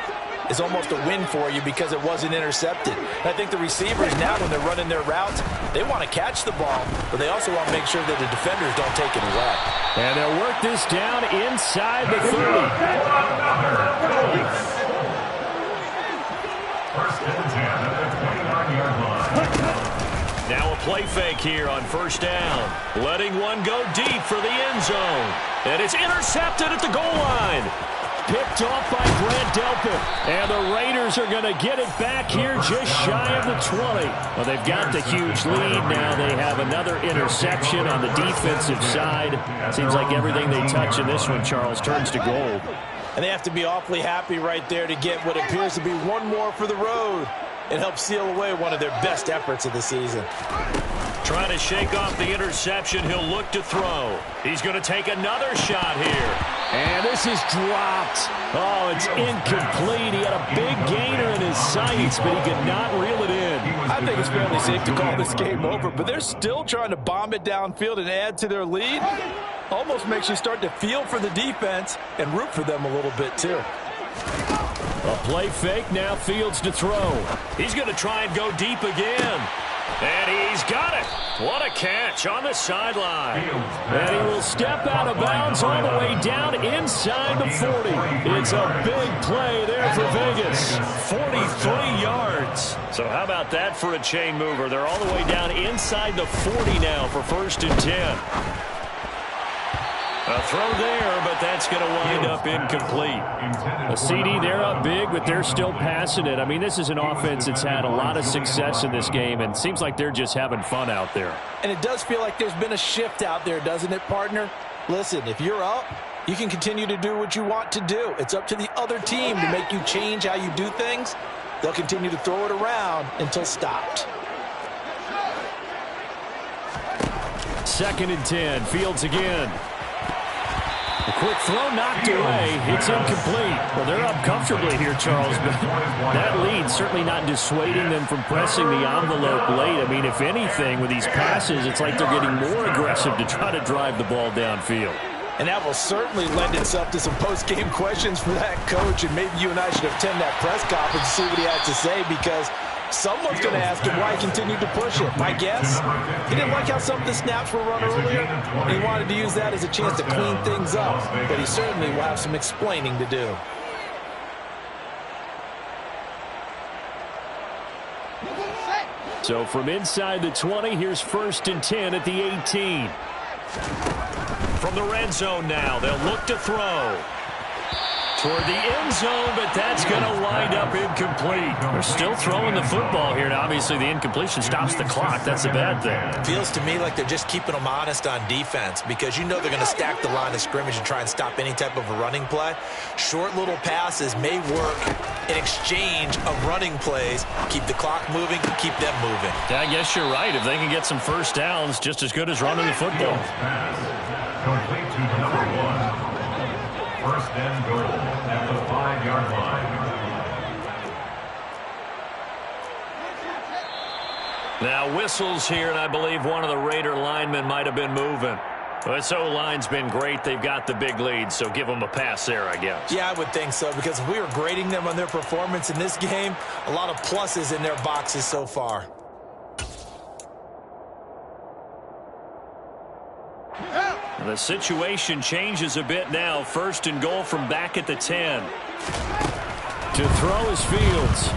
Speaker 6: is almost a win for you because it wasn't intercepted. And I think the receivers now, when they're running their routes, they want to catch the ball, but they also want to make sure that the defenders don't take it away.
Speaker 4: And they'll work this down inside the 30.
Speaker 5: First and 10 at the 29-yard line.
Speaker 4: Now a play fake here on 1st down. Letting one go deep for the end zone. And it's intercepted at the goal line. Picked off by Grant Delpit. And the Raiders are going to get it back here just shy of the 20. Well, they've got the huge lead. Now they have another interception on the defensive side. Seems like everything they touch in this one, Charles, turns to gold.
Speaker 6: And they have to be awfully happy right there to get what appears to be one more for the road and help seal away one of their best efforts of the season.
Speaker 4: Trying to shake off the interception. He'll look to throw. He's going to take another shot here. And this is dropped. Oh, it's incomplete. He had a big gainer in his sights, but he could not reel it in.
Speaker 6: I think it's fairly safe to call this game over, but they're still trying to bomb it downfield and add to their lead. Almost makes you start to feel for the defense and root for them a little bit, too.
Speaker 4: A play fake, now Fields to throw. He's going to try and go deep again. And he's got it. What a catch on the sideline. And he will step out of bounds all the way down inside the 40. It's a big play there for Vegas. 43 yards. So how about that for a chain mover? They're all the way down inside the 40 now for 1st and 10. A throw there, but that's going to wind up incomplete. A CD, they're up big, but they're still passing it. I mean, this is an offense that's had a lot of success in this game, and it seems like they're just having fun out there.
Speaker 6: And it does feel like there's been a shift out there, doesn't it, partner? Listen, if you're up, you can continue to do what you want to do. It's up to the other team to make you change how you do things. They'll continue to throw it around until stopped.
Speaker 4: 2nd and 10, Fields again. A quick throw knocked away. It's incomplete. Well, they're up comfortably here, Charles, but that lead certainly not dissuading them from pressing the envelope late. I mean, if anything, with these passes, it's like they're getting more aggressive to try to drive the ball downfield.
Speaker 6: And that will certainly lend itself to some post-game questions for that coach, and maybe you and I should attend that press conference to see what he has to say, because Someone's going to ask him why he continued to push it. My guess, he didn't like how some of the snaps were run earlier, and he wanted to use that as a chance to clean things up. But he certainly will have some explaining to do.
Speaker 4: So from inside the 20, here's 1st and 10 at the 18. From the red zone now, they'll look to throw. Toward the end zone, but that's going to wind up incomplete. They're still throwing the football here, and obviously the incompletion stops the clock. That's a bad thing.
Speaker 6: Feels to me like they're just keeping them honest on defense because you know they're going to stack the line of scrimmage and try and stop any type of a running play. Short little passes may work in exchange of running plays. Keep the clock moving, keep them moving.
Speaker 4: Yeah, I guess you're right. If they can get some first downs, just as good as running the football.
Speaker 5: Complete to number 1. 1st and goal at the 5-yard line.
Speaker 4: Now whistles here, and I believe one of the Raider linemen might have been moving. This O-line's been great. They've got the big lead, so give them a pass there, I guess.
Speaker 6: Yeah, I would think so, because if we were grading them on their performance in this game, a lot of pluses in their boxes so far.
Speaker 4: The situation changes a bit now. 1st and goal from back at the 10. To throw is Fields.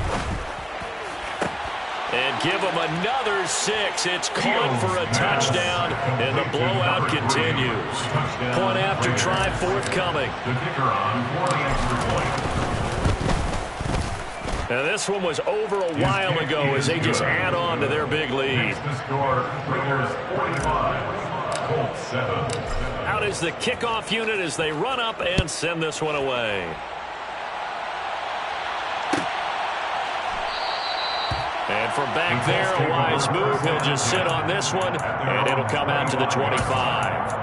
Speaker 4: And give him another 6. It's caught for a touchdown, and the blowout continues. Point after try forthcoming.
Speaker 5: The kicker on for the extra point.
Speaker 4: And this one was over a while ago as they just add on to their big lead.
Speaker 5: The score, Raiders 45.
Speaker 4: Out is the kickoff unit as they run up and send this one away. And from back there, a wise move. He'll just sit on this one, and it'll come out to the 25.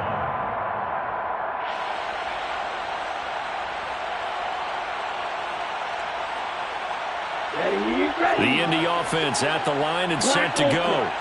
Speaker 4: The Indy offense at the line and set to go.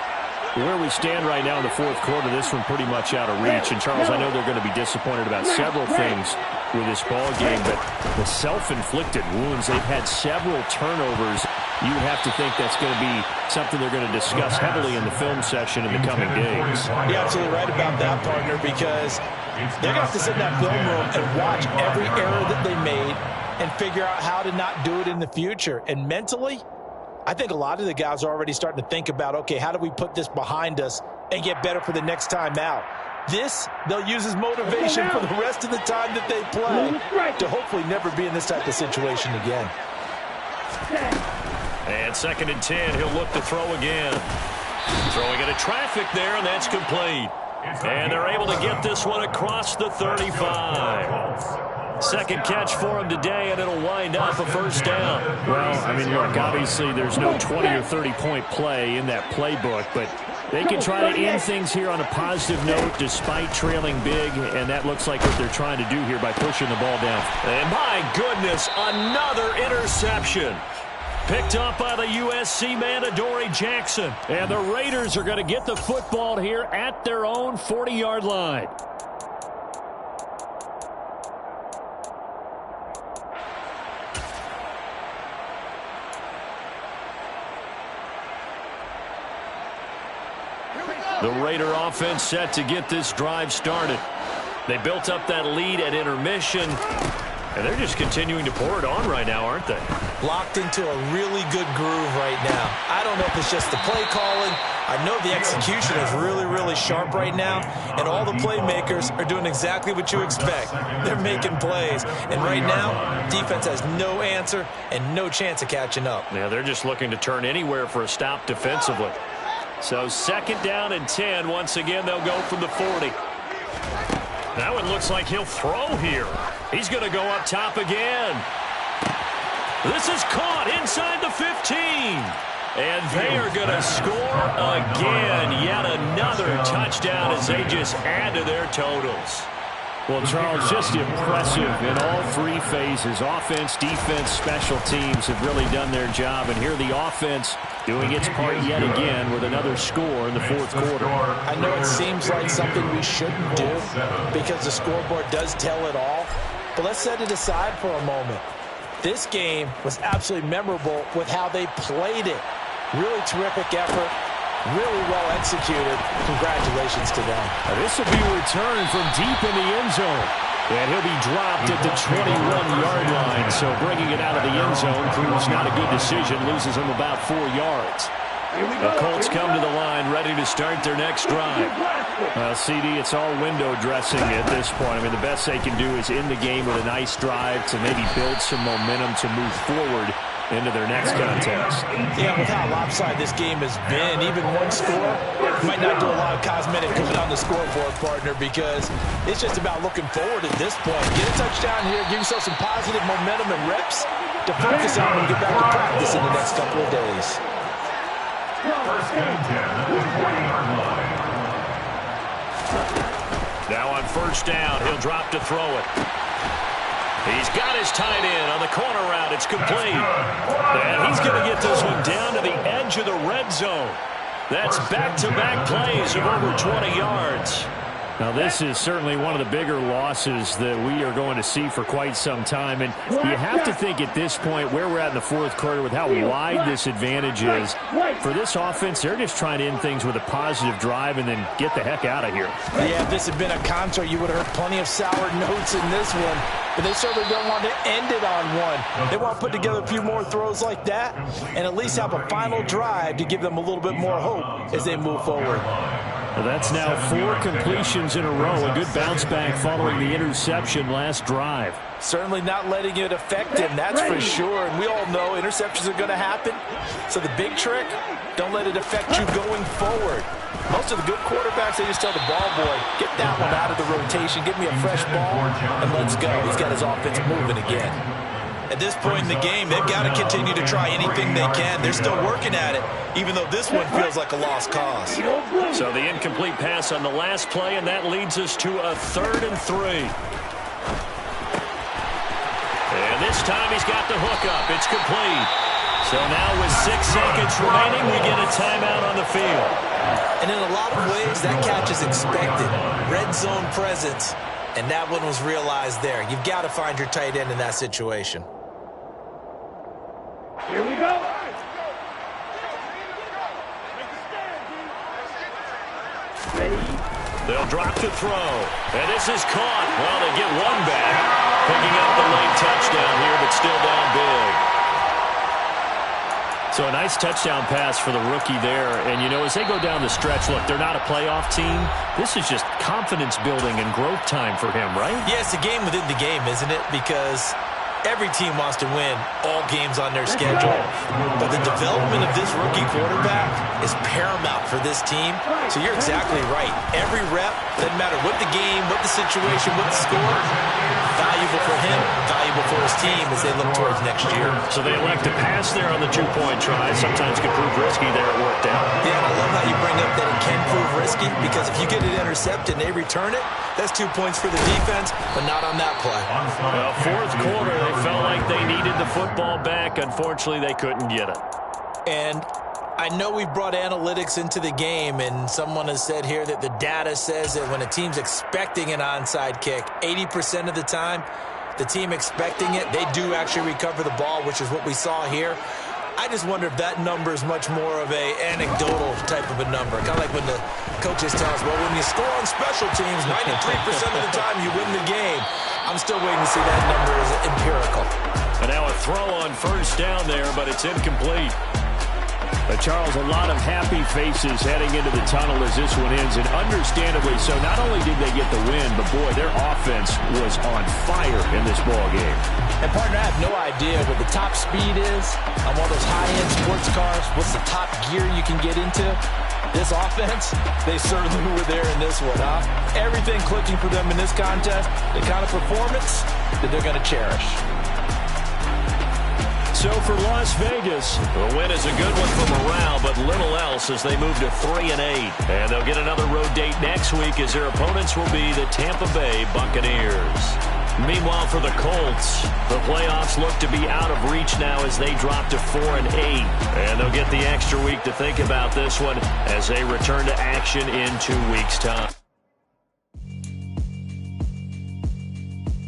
Speaker 4: Where we stand right now in the 4th quarter, this one pretty much out of reach. And, Charles, I know they're going to be disappointed about several things with this ball game, but the self-inflicted wounds, they've had several turnovers. You would have to think that's going to be something they're going to discuss heavily in the film session in the coming days.
Speaker 6: You're absolutely right about that, partner, because they're going to have to sit in that film room and watch every error that they made and figure out how to not do it in the future. And mentally, I think a lot of the guys are already starting to think about, okay, how do we put this behind us and get better for the next time out? This, they'll use as motivation for the rest of the time that they play to hopefully never be in this type of situation again.
Speaker 4: And 2nd and 10, he'll look to throw again. Throwing into traffic there, and that's complete. And they're able to get this one across the 35. Second catch for him today, and it'll wind up a 1st down. Well, I mean, look, obviously there's no 20 or 30-point play in that playbook, but they can try to end things here on a positive note despite trailing big, and that looks like what they're trying to do here by pushing the ball down. And my goodness, another interception. Picked up by the USC man, Adoree Jackson. And the Raiders are going to get the football here at their own 40-yard line. The Raider offense set to get this drive started. They built up that lead at intermission, and they're just continuing to pour it on right now, aren't they?
Speaker 6: Locked into a really good groove right now. I don't know if it's just the play calling. I know the execution is really, really sharp right now, and all the playmakers are doing exactly what you expect. They're making plays, and right now, defense has no answer and no chance of catching up.
Speaker 4: Yeah, they're just looking to turn anywhere for a stop defensively. So 2nd down and 10. Once again, they'll go from the 40. That one looks like he'll throw here. He's going to go up top again. This is caught inside the 15. And they are going to score again. Yet another touchdown as they just add to their totals. Well, Charles, just impressive in all 3 phases. Offense, defense, special teams have really done their job. And here the offense doing its part yet again with another score in the 4th quarter.
Speaker 6: I know it seems like something we shouldn't do because the scoreboard does tell it all. But let's set it aside for a moment. This game was absolutely memorable with how they played it. Really terrific effort. Really well executed. Congratulations to them.
Speaker 4: This will be a return from deep in the end zone. And he'll be dropped at the 21-yard line. So bringing it out of the end zone proves not a good decision. Loses him about 4 yards. The Colts come to the line ready to start their next drive. CD, it's all window dressing at this point. I mean, the best they can do is end the game with a nice drive to maybe build some momentum to move forward into their next contest.
Speaker 6: Yeah, with how lopsided this game has been, even one score might not do a lot of cosmetic coming on the scoreboard, partner, because it's just about looking forward at this point. Get a touchdown here, give yourself some positive momentum and reps to focus on and get back to practice in the next couple of days.
Speaker 5: First and 10 at the 20-yard line.
Speaker 4: Now on first down, he'll drop to throw it. He's got his tight end on the corner route. It's complete. And he's going to get this one down to the edge of the red zone. That's back-to-back plays of over 20 yards. Now, this is certainly one of the bigger losses that we are going to see for quite some time. And you have to think at this point where we're at in the fourth quarter with how wide this advantage is. For this offense, they're just trying to end things with a positive drive and then get the heck out of here.
Speaker 6: Yeah, if this had been a concert, you would have heard plenty of sour notes in this one. But they certainly don't want to end it on one. They want to put together a few more throws like that and at least have a final drive to give them a little bit more hope as they move forward.
Speaker 4: Well, that's now 4 completions in a row. A good bounce back following the interception last drive.
Speaker 6: Certainly not letting it affect him, that's for sure. And we all know interceptions are going to happen. So the big trick, don't let it affect you going forward. Most of the good quarterbacks, they just tell the ball boy, get that one out of the rotation, give me a fresh ball, and let's go. He's got his offense moving again. At this point in the game, they've got to continue to try anything they can. They're still working at it, even though this one feels like a lost cause.
Speaker 4: So the incomplete pass on the last play, and that leads us to a 3rd and 3. And this time he's got the hook up. It's complete. So now with 6 seconds remaining, we get a timeout on the field.
Speaker 6: And in a lot of ways, that catch is expected. Red zone presence, and that one was realized there. You've got to find your tight end in that situation.
Speaker 7: Here we go. Ready?
Speaker 4: They'll drop to throw. And this is caught. Well, they get one back. Picking up the late touchdown here, but still down big. So a nice touchdown pass for the rookie there. And, you know, as they go down the stretch, look, they're not a playoff team. This is just confidence building and growth time for him, right?
Speaker 6: Yeah, it's a game within the game, isn't it? Because every team wants to win all games on their schedule. But the development of this rookie quarterback is paramount for this team. So you're exactly right. Every rep, doesn't matter what the game, what the situation, what the score, valuable for him, valuable for his team as they look towards next year.
Speaker 4: So they elect to pass there on the 2-point try. Sometimes can prove risky there. It worked out.
Speaker 6: Yeah, I love how you bring up that it can prove risky because if you get it intercepted and they return it, that's 2 points for the defense, but not on that play.
Speaker 4: Well, fourth quarter, they felt like they needed the football back. Unfortunately, they couldn't get it.
Speaker 6: And I know we brought analytics into the game, and someone has said here that the data says that when a team's expecting an onside kick, 80% of the time, the team expecting it, they do actually recover the ball, which is what we saw here. I just wonder if that number is much more of a anecdotal type of a number. Kind of like when the coaches tell us, well, when you score on special teams, 93% of the time you win the game. I'm still waiting to see that number is empirical.
Speaker 4: And now a throw on first down there, but it's incomplete. But Charles, a lot of happy faces heading into the tunnel as this one ends, and understandably so. Not only did they get the win, but boy, their offense was on fire in this ball game.
Speaker 6: And partner, I have no idea what the top speed is on one of those high-end sports cars. What's the top gear you can get into? This offense, they certainly were there in this one, huh? Everything clicking for them in this contest, the kind of performance that they're going to cherish.
Speaker 4: So for Las Vegas, the win is a good one for morale, but little else as they move to 3-8. And they'll get another road date next week as their opponents will be the Tampa Bay Buccaneers. Meanwhile, for the Colts, the playoffs look to be out of reach now as they drop to 4-8. And they'll get the extra week to think about this one as they return to action in 2 weeks' time.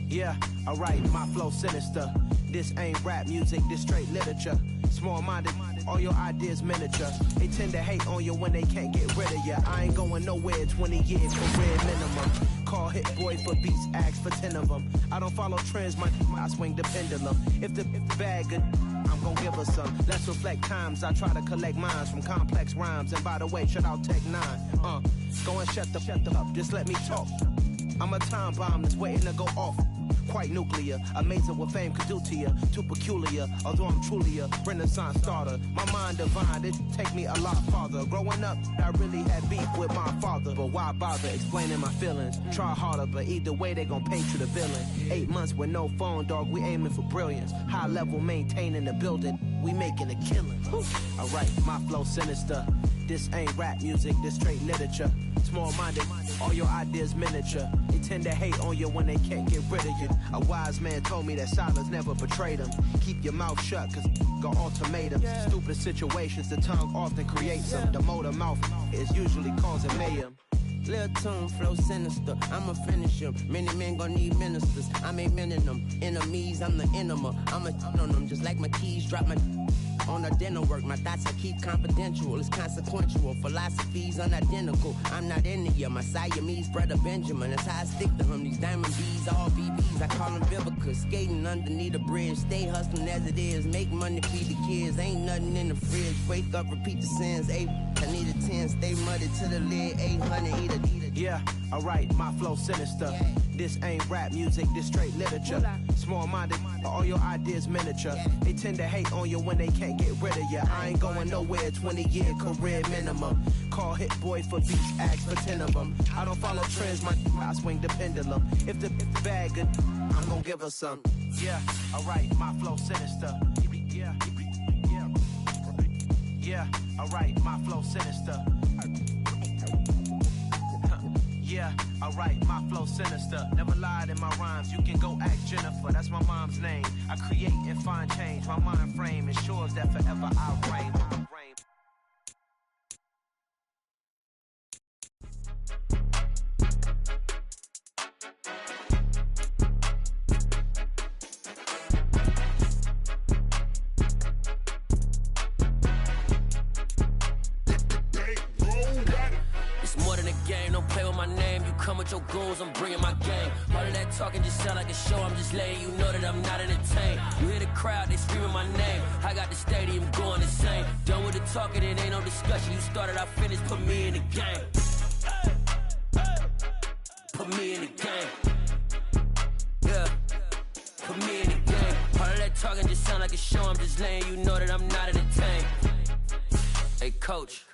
Speaker 8: Yeah, alright, my flow sinister. This ain't rap music, this straight literature. Small-minded. all your ideas miniature. They tend to hate on you when they can't get rid of you. I ain't going nowhere, 20 years career minimum. Call Hit Boy for beats, ask for 10 of them. I don't follow trends, I swing the pendulum. If the bag good, I'm gon' give her some. Let's reflect times, I try to collect minds from complex rhymes. And by the way, shut out Tech 9. Go and shut the up, just let me talk. I'm a time bomb that's waiting to go off. Quite nuclear, amazing what fame could do to you. Too peculiar, although I'm truly a renaissance starter. My mind divine, it take me a lot farther. Growing up, I really had beef with my father. But why bother explaining my feelings? Try harder, but either way they gon' paint you the villain. 8 months with no phone, dog, we aiming for brilliance. High level maintaining the building, we making a killing. Alright, my flow sinister. This ain't rap music, this straight literature. Small-minded, all your ideas miniature. They tend to hate on you when they can't get rid of you. A wise man told me that silence never betrayed him. Keep your mouth shut, cause got ultimatums. Stupid situations, the tongue often creates them. The motor mouth is usually causing mayhem.
Speaker 9: Lil' tune, flow sinister, I'ma finish him. Many men gon' need ministers, I'm aiming them. Enemies, I'm the enema, I'ma on them. Just like my keys, drop my on the dental work. My thoughts I keep confidential, it's consequential. Philosophies unidentical, I'm not into you. My Siamese brother Benjamin, that's how I stick to him. These diamond bees, all BBs, I call them Vivica. Skating underneath a bridge, stay hustling as it is. Make money, feed the kids, ain't nothing in the fridge. Wake up, repeat the sins, I need a 10, stay muddy to the lid, 800, eat a.
Speaker 8: Yeah, alright, my flow sinister. This ain't rap music, this straight literature. Small-minded, all your ideas miniature. They tend to hate on you when they can't get rid of you. I ain't going nowhere, 20-year career minimum. Call Hit Boy for beats, ask for 10 of them. I don't follow trends, I swing the pendulum. If the bag good, I'm gon' give her some. Yeah, alright, my flow sinister. Yeah, alright, my flow sinister. Yeah, alright, my flow sinister. Never lied in my rhymes, you can go ask Jennifer. That's my mom's name. I create and find change. My mind frame ensures that forever I'll reign.
Speaker 10: Come with your goons, I'm bringing my gang. All of that talking just sound like a show. I'm just letting you know that I'm not entertained. You hear the crowd, they screaming my name. I got the stadium going insane. Done with the talking, it ain't no discussion. You started, I finished, put me in the game. Put me in the game. Yeah, put me in the game. All of that talking just sound like a show. I'm just letting you know that I'm not entertained. Hey, coach.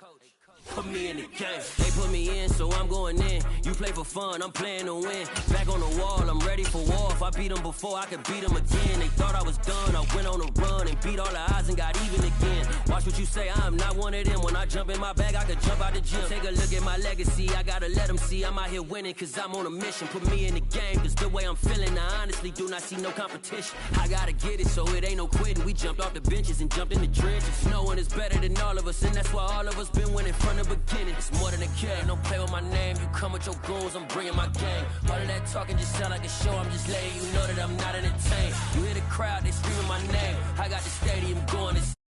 Speaker 10: Put me in the game. They put me in, so I'm going in. You play for fun, I'm playing to win. Back on the wall, I'm ready for war. If I beat them before, I could beat them again. They thought I was done, I went on a run and beat all the odds and got even again. Watch what you say, I'm not one of them. When I jump in my bag, I could jump out the gym. Take a look at my legacy, I gotta let them see I'm out here winning, cause I'm on a mission. Put me in the game, cause the way I'm feeling, I honestly do not see no competition. I gotta get it, so it ain't no quitting. We jumped off the benches and jumped in the trenches. No one is better than all of us, and that's why all of us been winning from the beginning. It's more than a game, don't play with my name. You come with your goons, I'm bringing my gang. All of that talking just sound like a show. I'm just letting you know that I'm not entertained. You hear the crowd, they screaming my name. I got the stadium going.